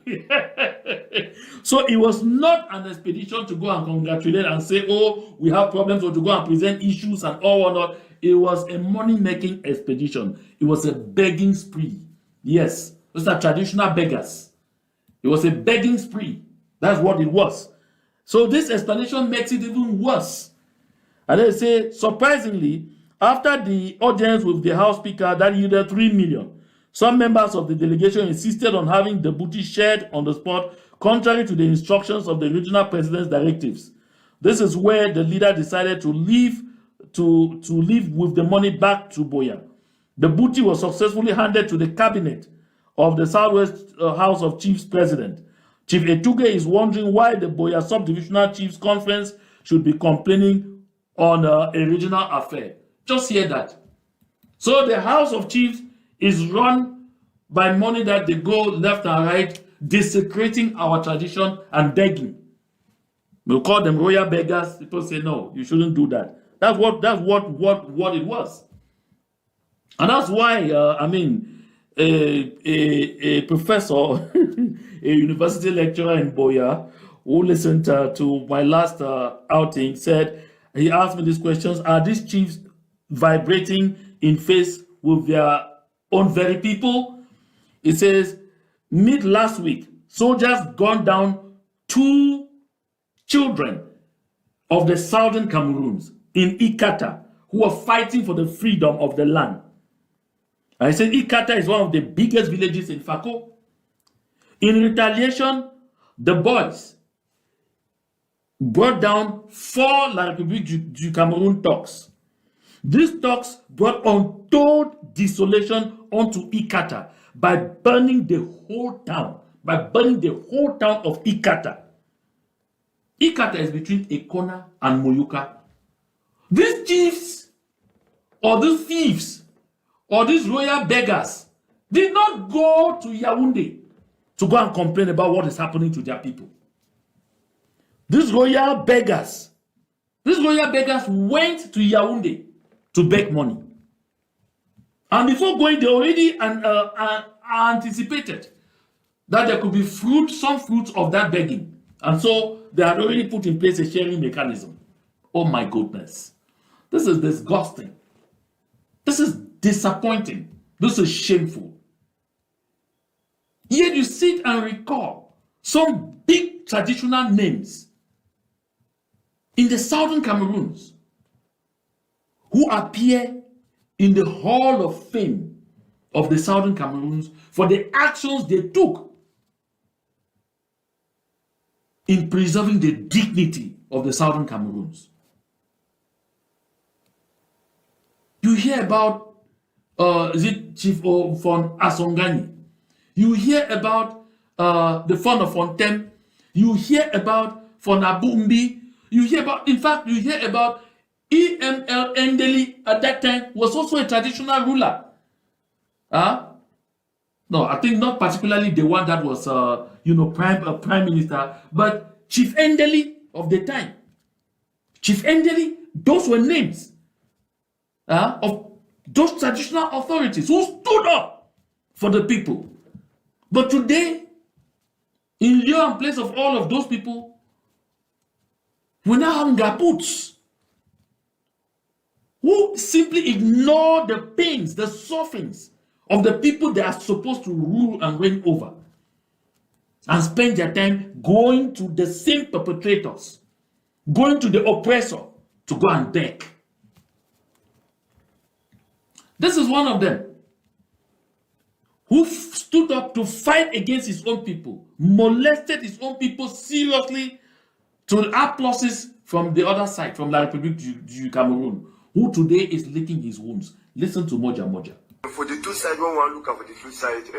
So it was not an expedition to go and congratulate and say, oh, we have problems, or to go and present issues and all whatnot. It was a money-making expedition. It was a begging spree. Yes, those are traditional beggars. It was a begging spree. That's what it was. So this explanation makes it even worse. And they say, surprisingly, after the audience with the House Speaker that yielded 3 million, some members of the delegation insisted on having the booty shared on the spot, contrary to the instructions of the regional president's directives. This is where the leader decided to leave with the money back to Boya. The booty was successfully handed to the cabinet of the Southwest House of Chiefs president. Chief Etuge is wondering why the Boya Subdivisional Chiefs Conference should be complaining on a regional affair. Just hear that. So the House of Chiefs is run by money that they go left and right, desecrating our tradition and begging. We'll call them royal beggars. People say, no, you shouldn't do that. That's what it was. And that's why, a professor, a university lecturer in Boya, who listened to my last outing, said, he asked me these questions: are these chiefs vibrating in phase with their own very people? He says, mid last week, soldiers gunned down 2 children of the southern Cameroons in Ikata who were fighting for the freedom of the land. I said Ikata is one of the biggest villages in Fako. In retaliation, the boys brought down 4 La République du Cameroon thugs. These thugs brought untold desolation onto Ikata by burning the whole town, of Ikata. Ikata is between Ekona and Moyuka. These chiefs, or these thieves, or these royal beggars did not go to Yaoundé to go and complain about what is happening to their people. These royal beggars went to Yaoundé to beg money. And before going, they already anticipated that there could be some fruits of that begging. And so they had already put in place a sharing mechanism. Oh my goodness. This is disgusting. This is disappointing. This is shameful. Yet you sit and recall some big traditional names in the southern Cameroons who appear in the Hall of Fame of the southern Cameroons for the actions they took in preserving the dignity of the southern Cameroons. You hear about is it Chief von Asongani? You hear about the founder of Fontem. You hear about von Abumbi. You hear about, in fact, you hear about EML Endeli at that time was also a traditional ruler. No, I think not particularly the one that was, prime minister, but Chief Endeli of the time. Chief Endeli, those were names of those traditional authorities who stood up for the people. But today, in lieu and place of all of those people, we now have Ngaputs who simply ignore the pains, the sufferings of the people they are supposed to rule and reign over, and spend their time going to the same perpetrators, going to the oppressor to go and beg. This is one of them who stood up to fight against his own people, molested his own people seriously, to applauses from the other side, from La République du Cameroon, who today is licking his wounds. Listen to Moja Moja. For the two sides, when one look at for the two sides,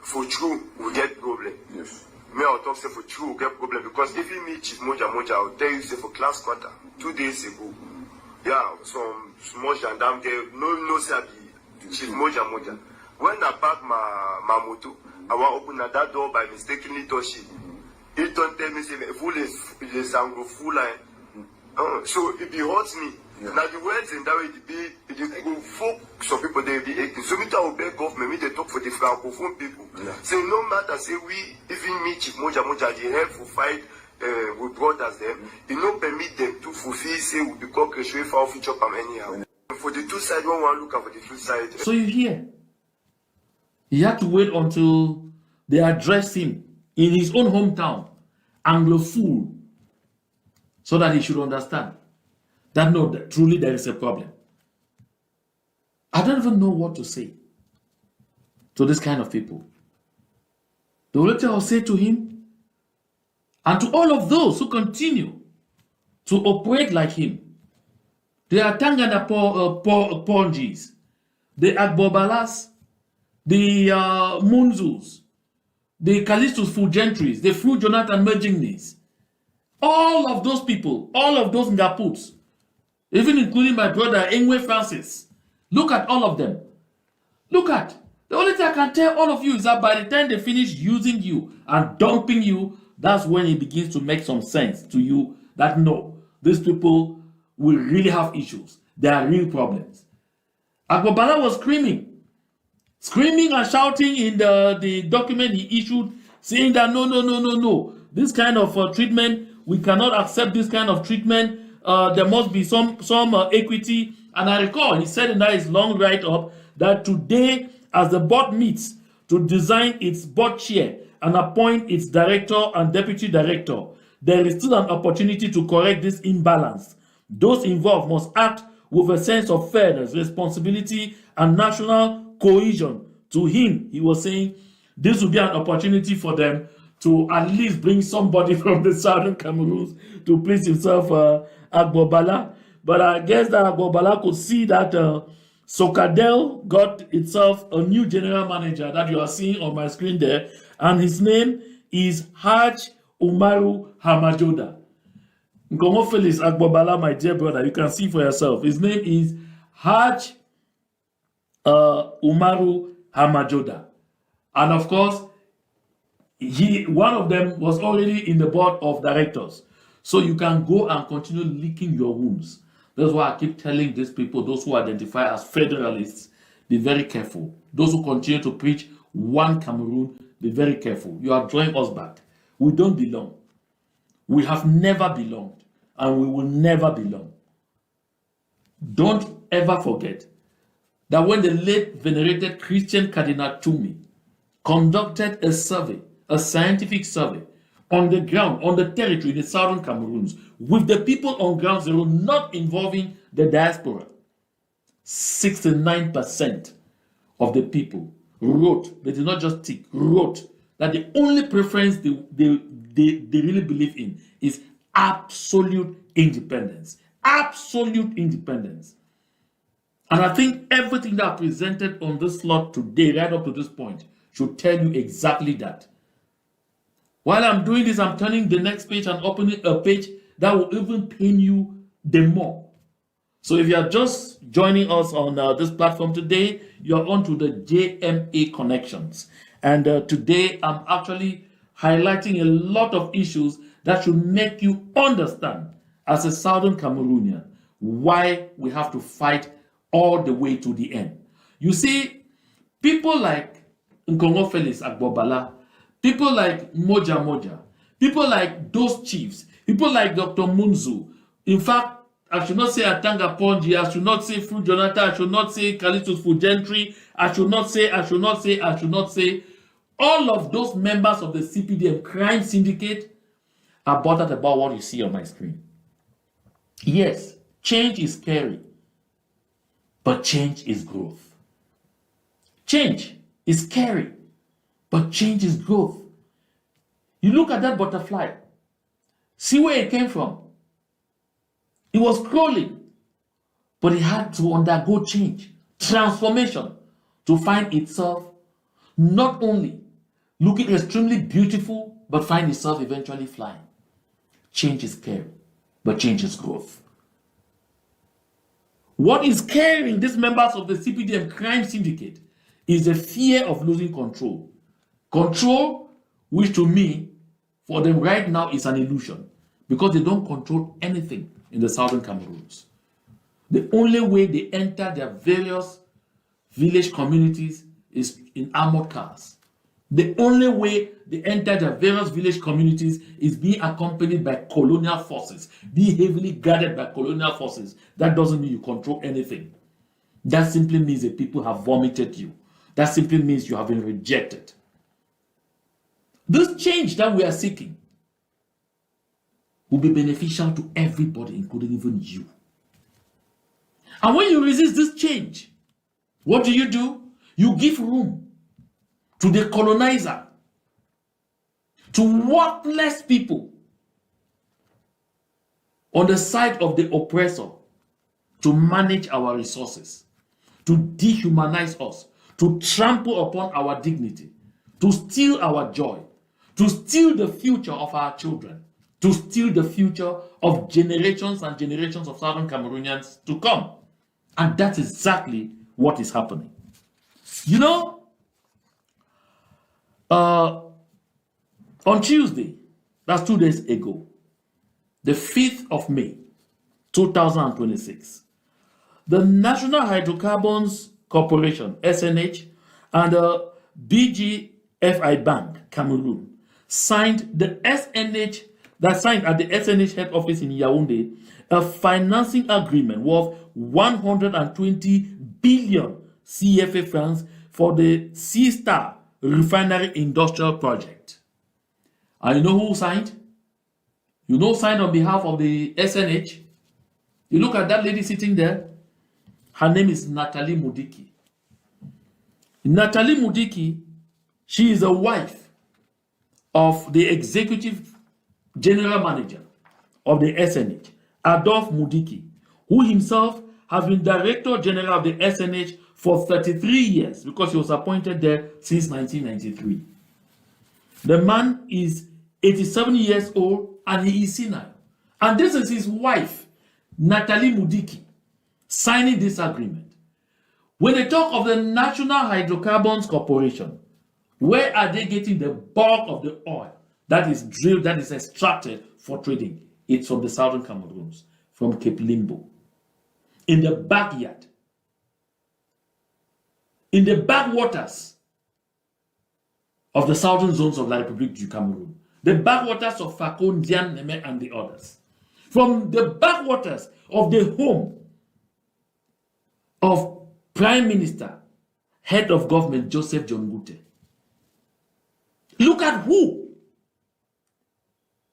for true, we get problem. Yes. Me, I'll talk say for true, we get problem, because if you meet Chief Moja Moja, I'll tell you, say for class quarter, 2 days ago, yeah, some small gendarme there, no sabi, Chief Moja Moja. When I park my moto, I want to open that door by mistakenly touch it. He don't tell me, say, vous les anglophones, so it be hurts me. Yeah. Now the words in that way, it go folk some people they be aching. So me to obey government, me they talk for the francophone people. Yeah. Say no matter, say we even me Chief Moja Moja, they help for fight with brothers them. It no permit them to fulfill, say we become Christian for future from anyhow. For the two sides, one look at for the two sides. So you hear, he had to wait until they addressed him in his own hometown, Anglophone, so that he should understand that no, that truly there is a problem. I don't even know what to say to this kind of people. The only thing I'll say to him and to all of those who continue to operate like him, the Tangana Ponjis, the Agbobalas, the Munzus, the Callistus Fulgentries, the Fru Jonathan Mergingnis, all of those people, all of those Ngaputs, even including my brother Engwe Francis, look at all of them. Look at, the only thing I can tell all of you is that by the time they finish using you and dumping you, that's when it begins to make some sense to you that no, these people will really have issues. There are real problems. Agbobala was screaming and shouting in the document he issued, saying that no. This kind of treatment, we cannot accept this kind of treatment. There must be some equity. And I recall he said in that his long write-up that today, as the board meets to design its board chair and appoint its director and deputy director, there is still an opportunity to correct this imbalance. Those involved must act with a sense of fairness, responsibility, and national cohesion. To him, he was saying, this will be an opportunity for them to at least bring somebody from the southern Cameroon to please himself, Agbobala. But I guess that Agbobala could see that Sokadel got itself a new general manager that you are seeing on my screen there, and his name is Haj Umaru Hamajoda. Nkomo Felix Agbobala, my dear brother, you can see for yourself. His name is Haj Umaru Hamajoda. And of course, one of them was already in the board of directors. So you can go and continue licking your wounds. That's why I keep telling these people, those who identify as federalists, be very careful. Those who continue to preach one Cameroon, be very careful. You are drawing us back. We don't belong. We have never belonged, and we will never belong. Don't ever forget that when the late venerated Christian Cardinal Tumi conducted a survey, a scientific survey, on the ground, on the territory in the southern Cameroons, with the people on ground zero not involving the diaspora, 69% of the people wrote, they did not just tick, wrote that the only preference they really believe in is absolute independence. Absolute independence. And I think everything that I presented on this slot today, right up to this point, should tell you exactly that. While I'm doing this, I'm turning the next page and opening a page that will even pain you the more. So if you are just joining us on this platform today, you're on to the JMA Connections. And today I'm actually highlighting a lot of issues that should make you understand, as a Southern Cameroonian, why we have to fight all the way to the end. You see, people like Nkongo Felix Agbobala, people like Moja Moja, people like those chiefs, people like Dr. Munzu. In fact, I should not say Atanga Ponji, I should not say Fru Jonathan, I should not say Callistus Fugentry, I should not say. All of those members of the CPDM crime syndicate are bothered about what you see on my screen. Yes, change is scary, but change is growth. Change is scary, but change is growth. You look at that butterfly, see where it came from. It was crawling, but it had to undergo change, transformation, to find itself not only looking extremely beautiful, but find itself eventually flying. Change is scary, but change is growth. What is scaring these members of the CPDM crime syndicate is the fear of losing control. Control, which to me, for them right now, is an illusion, because they don't control anything in the Southern Cameroons. The only way they enter their various village communities is in armored cars. The only way they enter their various village communities is being accompanied by colonial forces, be heavily guarded by colonial forces. That doesn't mean you control anything. That simply means that people have vomited you. That simply means you have been rejected. This change that we are seeking will be beneficial to everybody, including even you. And when you resist this change, what do? You give room to the colonizer, to worthless people on the side of the oppressor, to manage our resources, to dehumanize us, to trample upon our dignity, to steal our joy, to steal the future of our children, to steal the future of generations and generations of Southern Cameroonians to come. And that's exactly what is happening. You know, on Tuesday, that's 2 days ago, the 5th of May, 2026, the National Hydrocarbons Corporation, SNH, and the BGFI Bank, Cameroon, signed at the SNH head office in Yaoundé a financing agreement worth 120 billion CFA francs for the Sea Star Refinery Industrial Project. And you know who signed? You know who signed on behalf of the SNH? You look at that lady sitting there. Her name is Chantal Moudiki. Chantal Moudiki, she is a wife of the executive general manager of the SNH, Adolphe Moudiki, who himself has been director general of the SNH for 33 years because he was appointed there since 1993. The man is 87 years old and he is senile. And this is his wife, Chantal Moudiki, signing this agreement. When they talk of the National Hydrocarbons Corporation, where are they getting the bulk of the oil that is drilled, that is extracted for trading? It's from the Southern Cameroons, from Cape Limbo. In the backyard, in the backwaters of the southern zones of La République du Cameroon, the backwaters of Fakon, Dian, Neme, and the others, from the backwaters of the home of Prime Minister, head of government, Joseph John Gute. Look at who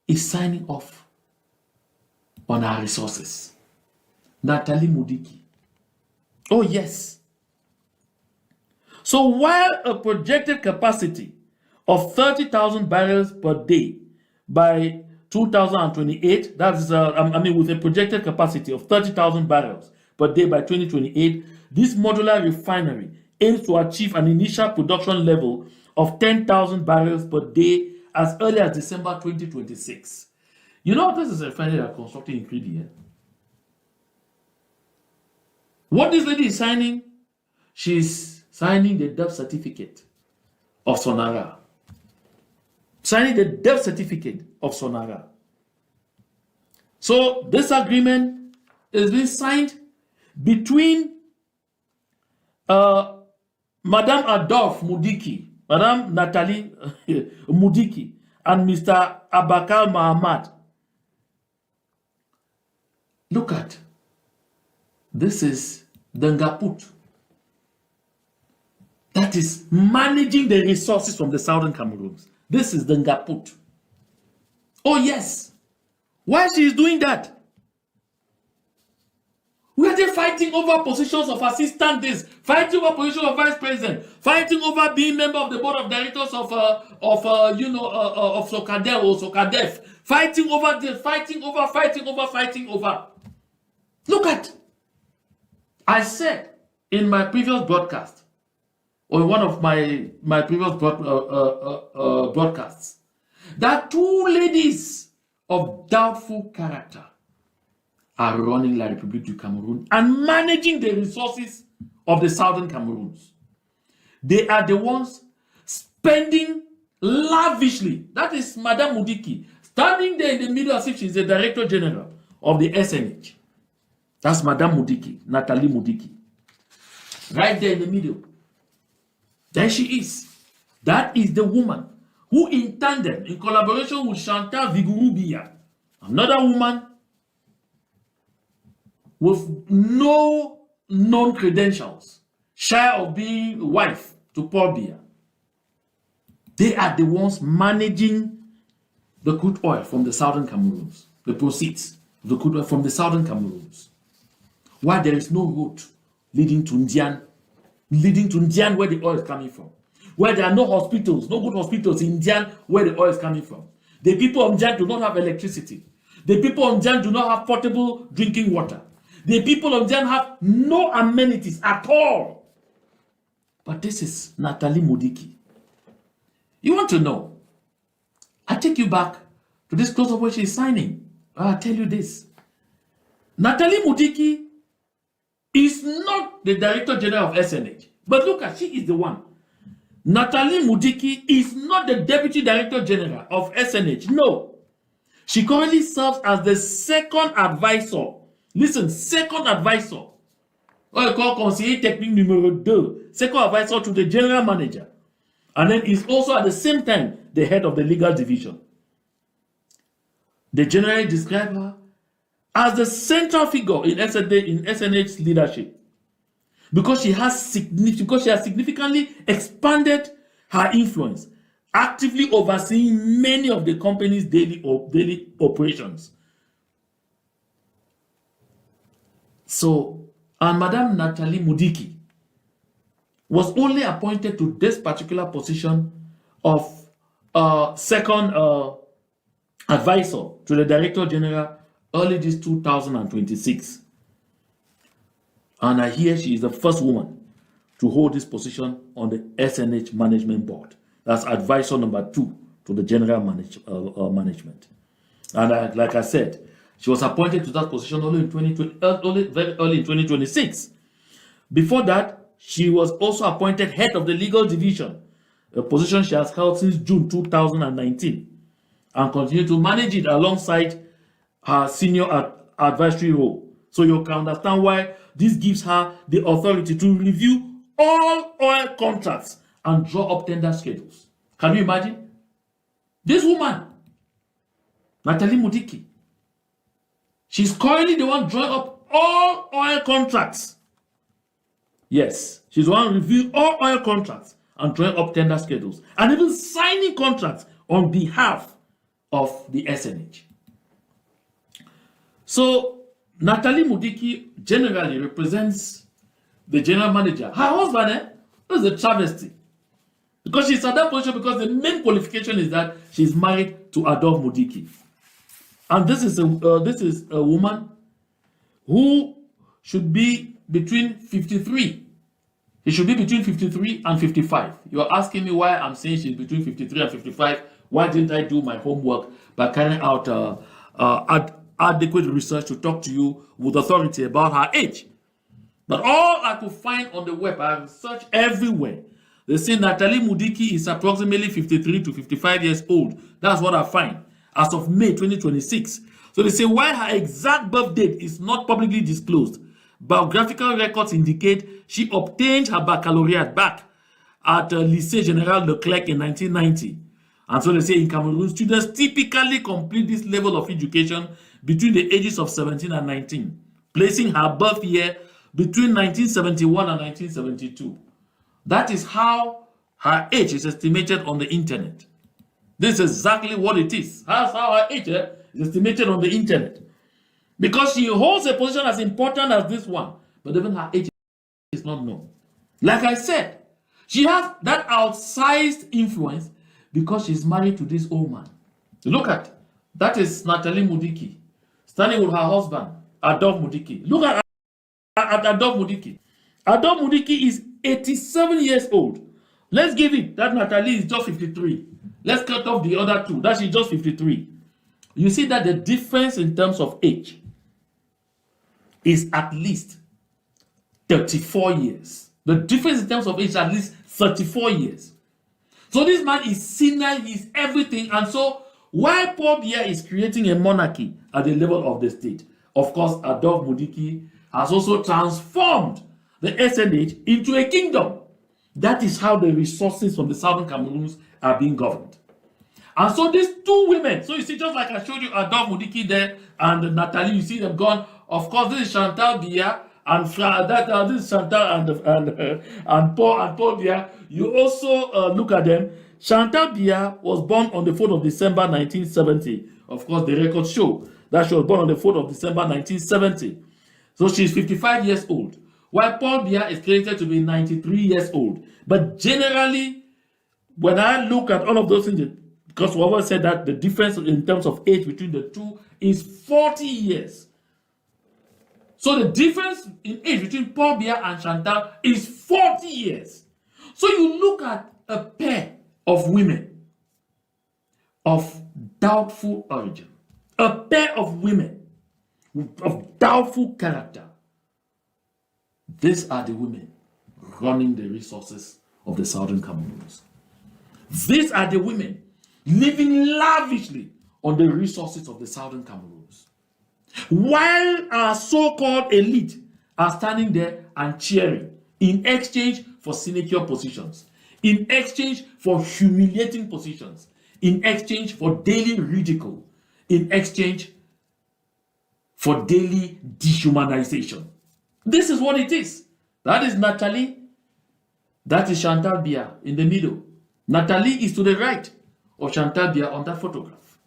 is signing off on our resources. Chantal Moudiki. Oh, yes. So while a projected capacity of 30,000 barrels per day by 2028, that is, with a projected capacity of 30,000 barrels per day by 2028. This modular refinery aims to achieve an initial production level of 10,000 barrels per day as early as December 2026. You know, this is a refinery that constructing in 3D. What this lady is signing, she's signing the death certificate of Sonara. Signing the death certificate of Sonara. So this agreement is being signed between Madame Adolphe Moudiki, Madame Nathalie Moudiki, and Mr. Abakal Mahamad. Look at this is Dengaput. That is managing the resources from the southern Cameroons. This is Dengaput. Oh yes. Why she is doing that? We are there fighting over positions of assistant this, fighting over position of vice president, fighting over being member of the board of directors of Sokadef or Sokadef, fighting over this, fighting over. Look at, I said in my previous broadcast, or one of my previous broadcasts, that two ladies of doubtful character are running La République du Cameroon and managing the resources of the southern Cameroons. They are the ones spending lavishly. That is Madame Moudiki, standing there in the middle as if she's the Director General of the SNH. That's Madame Moudiki, Nathalie Moudiki. Right there in the middle. There she is. That is the woman who in tandem, in collaboration with Chantal Moudiki, another woman with no known credentials, shy of being wife to Paul Biya. They are the ones managing the crude oil from the southern Cameroons, the proceeds of the crude oil from the southern Cameroons. Why there is no road leading to Ndian where the oil is coming from. Where there are no hospitals, no good hospitals in Ndian where the oil is coming from. The people of Ndian do not have electricity. The people of Ndian do not have potable drinking water. The people of Ndian have no amenities at all. But this is Nathalie Moudiki. You want to know? I take you back to this close-up where she's signing. I'll tell you this. Nathalie Moudiki is not the Director General of SNH. But look at, she is the one. Nathalie Moudiki is not the Deputy Director General of SNH. No. She currently serves as the second advisor. Listen, second advisor. What I call conseiller technique numéro 2. Second advisor to the general manager. And then is also at the same time the head of the legal division. They generally describe her as the central figure in SNH's leadership. Because she has significantly expanded her influence, actively overseeing many of the company's daily operations. So, and Madame Nathalie Moudiki was only appointed to this particular position of second advisor to the Director General early this 2026. And I hear she is the first woman to hold this position on the SNH Management Board. That's advisor number 2 to the general management. And like I said, she was appointed to that position only in very early in 2026. Before that, she was also appointed head of the legal division, a position she has held since June 2019, and continued to manage it alongside her senior advisory role. So you can understand why this gives her the authority to review all oil contracts and draw up tender schedules. Can you imagine? This woman, Nathalie Moudiki, she's currently the one drawing up all oil contracts. Yes, she's the one reviewing all oil contracts and drawing up tender schedules and even signing contracts on behalf of the SNH. So, Nathalie Moudiki generally represents the general manager. Her husband, is a travesty. Because she's at that position because the main qualification is that she's married to Adolphe Moudiki. And this is a woman who should be between 53. It should be between 53 and 55. You're asking me why I'm saying she's between 53 and 55. Why didn't I do my homework by carrying out adequate research to talk to you with authority about her age? But all I could find on the web, I researched everywhere. They say Chantal Moudiki is approximately 53 to 55 years old. That's what I find as of May 2026. So they say while her exact birth date is not publicly disclosed, biographical records indicate she obtained her baccalaureate back at Lycée Général Leclerc in 1990. And so they say in Cameroon, students typically complete this level of education between the ages of 17 and 19, placing her birth year between 1971 and 1972. That is how her age is estimated on the internet. This is exactly what it is. That's how her age is estimated on the internet. Because she holds a position as important as this one, but even her age is not known. Like I said, she has that outsized influence because she's married to this old man. Look at, that is Chantal Moudiki, standing with her husband, Adolphe Moudiki. Look at Adolphe Moudiki. Adolphe Moudiki is 87 years old. Let's give it that Nathalie is just 53. Let's cut off the other two. That she's just 53. You see that the difference in terms of age is at least 34 years. The difference in terms of age is at least 34 years. So this man is senile, he's everything. And so while Paul Biya is creating a monarchy at the level of the state, of course, Adolphe Moudiki has also transformed the SNH into a kingdom. That is how the resources from the southern Cameroons are being governed. And so these two women, so you see, just like I showed you Adolphe Moudiki there and Nathalie, you see them gone. Of course, this is Chantal Biya and this is Chantal and Paul Biya. You also look at them. Chantal Biya was born on the 4th of December 1970. Of course, the records show that she was born on the 4th of December 1970. So she's 55 years old. While Paul Biya is credited to be 93 years old. But generally, when I look at all of those things, because we always said that the difference in terms of age between the two is 40 years. So the difference in age between Paul Biya and Chantal is 40 years. So you look at a pair of women of doubtful origin, a pair of women of doubtful character. These are the women running the resources of the southern Cameroons. These are the women living lavishly on the resources of the southern Cameroons. While our so-called elite are standing there and cheering in exchange for sinecure positions, in exchange for humiliating positions, in exchange for daily ridicule, in exchange for daily dehumanization. This is what it is. That is Nathalie. That is Chantal Biya in the middle. Nathalie is to the right of Chantal Biya on that photograph.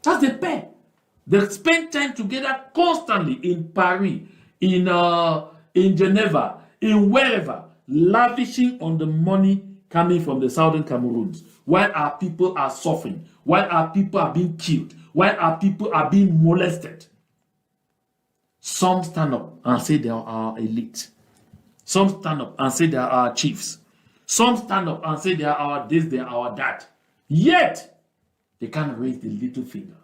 That's the pair. They spend time together constantly in Paris, in Geneva, in wherever, lavishing on the money coming from the southern Cameroons, while our people are suffering, while our people are being killed, while our people are being molested. Some stand up and say they are our elite. Some stand up and say they are our chiefs. Some stand up and say they are our this, they are our that. Yet, they can't raise the little finger.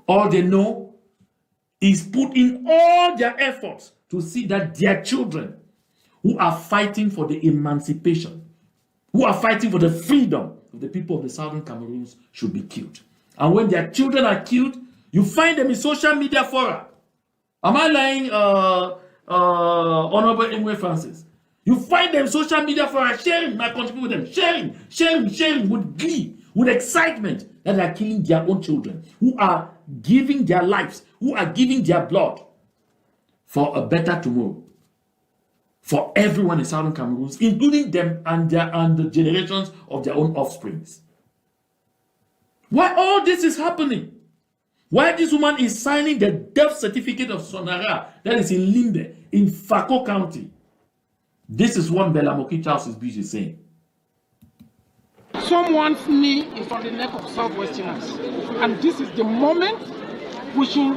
All they know is put in all their efforts to see that their children who are fighting for the emancipation, who are fighting for the freedom of the people of the southern Cameroons should be killed. And when their children are killed, you find them in social media fora. Am I lying, Honorable Ingwe Francis? You find them in social media fora sharing my country with them, sharing with glee, with excitement that they are killing their own children, who are giving their lives, who are giving their blood for a better tomorrow for everyone in southern Cameroon, including them and the generations of their own offsprings. Why all this is happening? Why this woman is signing the death certificate of Sonara that is in Limbo, in Fako County? This is what Belamoki Charles is busy saying. Someone's knee is on the neck of Southwesterners, and this is the moment we should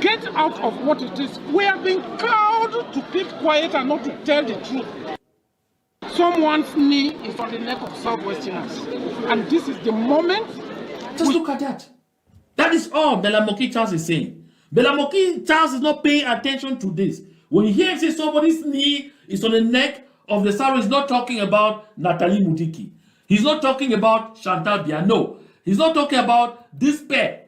get out of what it is. We have been called to keep quiet and not to tell the truth. Someone's knee is on the neck of Southwesterners, and this is the moment. Just look at that. That is all Belamoki Charles is saying. Belamoki Charles is not paying attention to this. When you hear him say somebody's knee is on the neck of the South, he's not talking about Chantal Moudiki. He's not talking about Chantal Moudiki. No. He's not talking about this pair.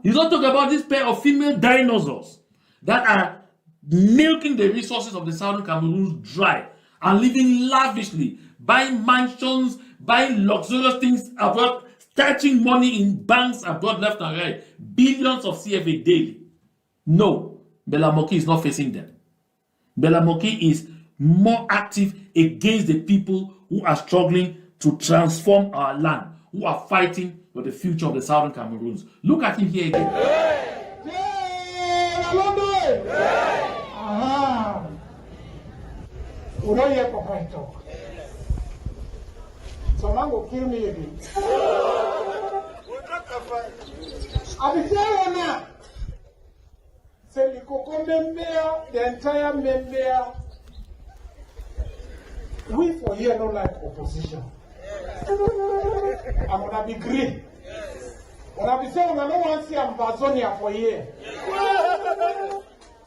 He's not talking about this pair of female dinosaurs that are milking the resources of the southern Cameroon dry and living lavishly, buying mansions, buying luxurious things abroad, stashing money in banks abroad left and right, billions of CFA daily. No, Belamoki is not facing them. Belamoki is more active against the people who are struggling to transform our land, who are fighting for the future of the southern Cameroons. Look at him here again. We don't hear Papa talk. Someone will kill me again. I be telling you now. Say the Coco member, the entire member. We for here don't like opposition. I'm gonna be green. When I be saying I don't want to see Ambazonia for here.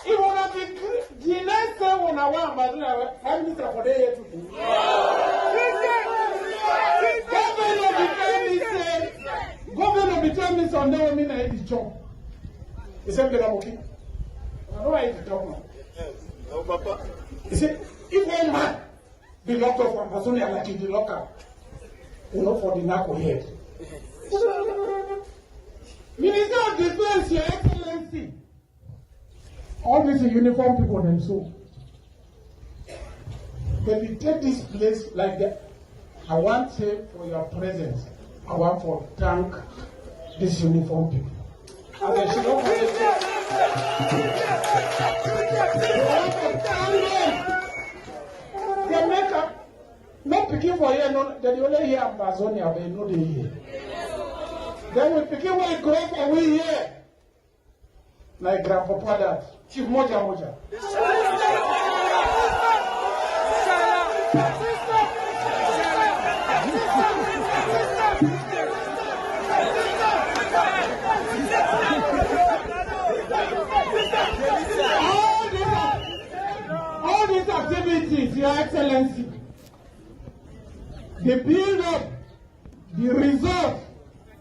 If wanna be green, the next time when I want Ambazonia, Prime Minister for the year to do. Governor be telling me some day when I hit the job. He said, "Belamoki, I know I hit the job now." No, Papa. He said, "If one man be locked up from Ambazonia like he be locked up, you know, for the narco head." Minister of Defense, Your Excellency, all these uniform people themselves, when we take this place like that, I want to say for your presence, I want to thank these uniform people. As I should not they make up, not picking for here, no, they only hear Ambazonia, but know they hear. Then we picking where it goes and we hear. Like Grandpapa that, Chief Moja Moja. All these activities, Your Excellency, the build up, the result,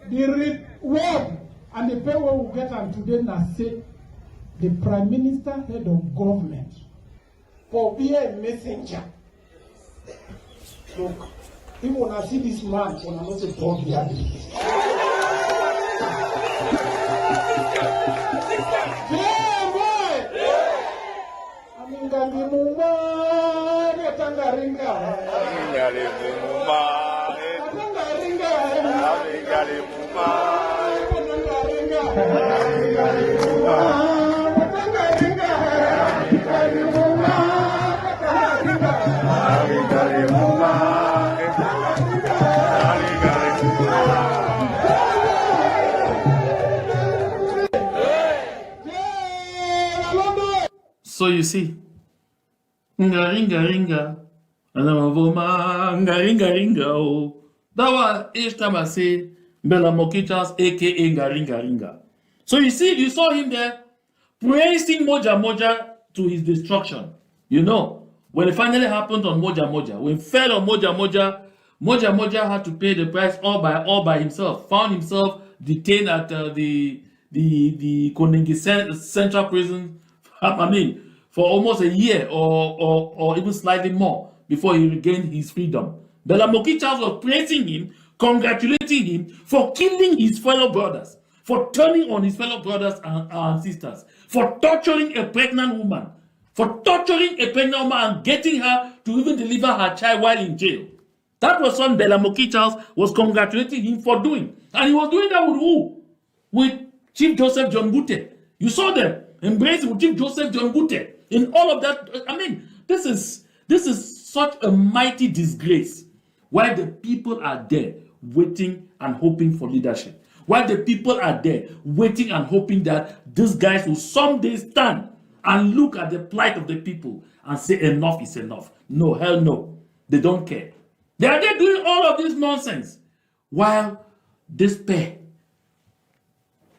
the reward, and the pay we will get on today now say the Prime Minister, head of government, for being a messenger. Look, if when I see this man, when I not say Paul Biabi. Yeah, boy! Amingali muma, retanga ringa. Amingali muma, retanga ringa. Amingali muma, retanga ringa. Amingali muma, retanga ringa. Amingali muma, retanga ringa. Amingali muma, retanga ringa. Amingali muma. So you see, ringa ringa, ringa ringa oh. That was each time I say Belamoki Charles, aka ringa ringa. So you see, you saw him there praising Moja Moja to his destruction. You know, when it finally happened on Moja Moja, when it fell on Moja Moja, Moja Moja had to pay the price all by himself. Found himself detained at the Koningi Central Prison. I mean, for almost a year or even slightly more before he regained his freedom. Belamoki Charles was praising him, congratulating him for killing his fellow brothers, for turning on his fellow brothers and sisters, for torturing a pregnant woman, and getting her to even deliver her child while in jail. That was what Belamoki Charles was congratulating him for doing. And he was doing that with who? With Chief Joseph John Bute. You saw them embracing with Chief Joseph John Bute. In all of that, I mean, this is such a mighty disgrace. While the people are there waiting and hoping for leadership, while the people are there waiting and hoping that these guys will someday stand and look at the plight of the people and say enough is enough. No, hell no. They don't care. They are there doing all of this nonsense while this pair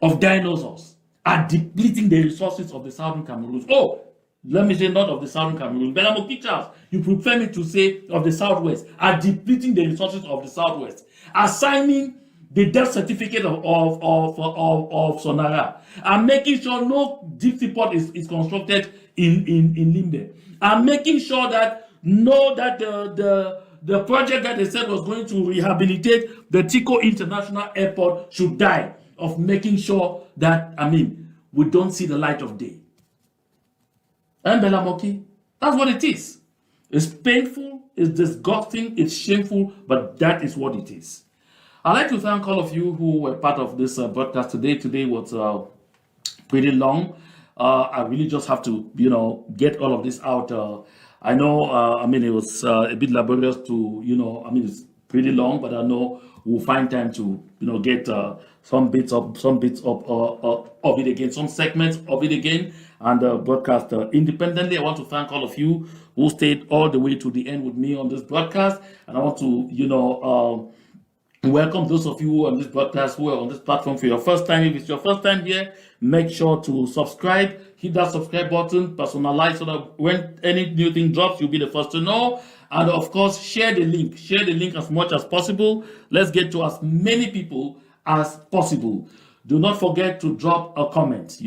of dinosaurs are depleting the resources of the southern Cameroon. Oh, let me say not of the southern Cameroon. Belamoki Charles, you prefer me to say of the southwest, are depleting the resources of the southwest, assigning the death certificate of Sonara, and making sure no deep seaport is constructed in Limbo, and making sure that the project that they said was going to rehabilitate the Tico International Airport should die, of making sure that, we don't see the light of day. And Belamoki, that's what it is. It's painful, it's disgusting, it's shameful, but that is what it is. I'd like to thank all of you who were part of this broadcast today. Today was pretty long. I really just have to, get all of this out. I know, it was a bit laborious to, it's pretty long, but I know we'll find time to, get some bits of it again, some segments of it again, and broadcast independently. I want to thank all of you who stayed all the way to the end with me on this broadcast, and I want to, welcome those of you who are on this broadcast, who are on this platform for your first time. If it's your first time here, make sure to subscribe. Hit that subscribe button, personalize, so that when any new thing drops, you'll be the first to know. And of course, share the link. Share the link as much as possible. Let's get to as many people as possible. Do not forget to drop a comment.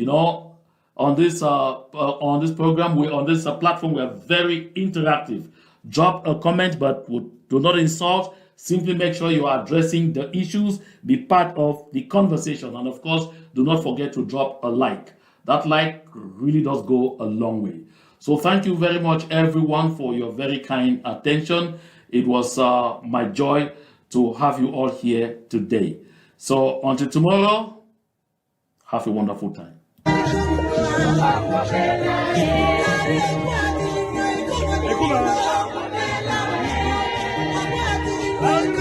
On this program, on this platform, we are very interactive. Drop a comment, but do not insult. Simply make sure you are addressing the issues, be part of the conversation, and of course, do not forget to drop a like. That like really does go a long way. So thank you very much, everyone, for your very kind attention. It was my joy to have you all here today. So until tomorrow, have a wonderful time. Hey,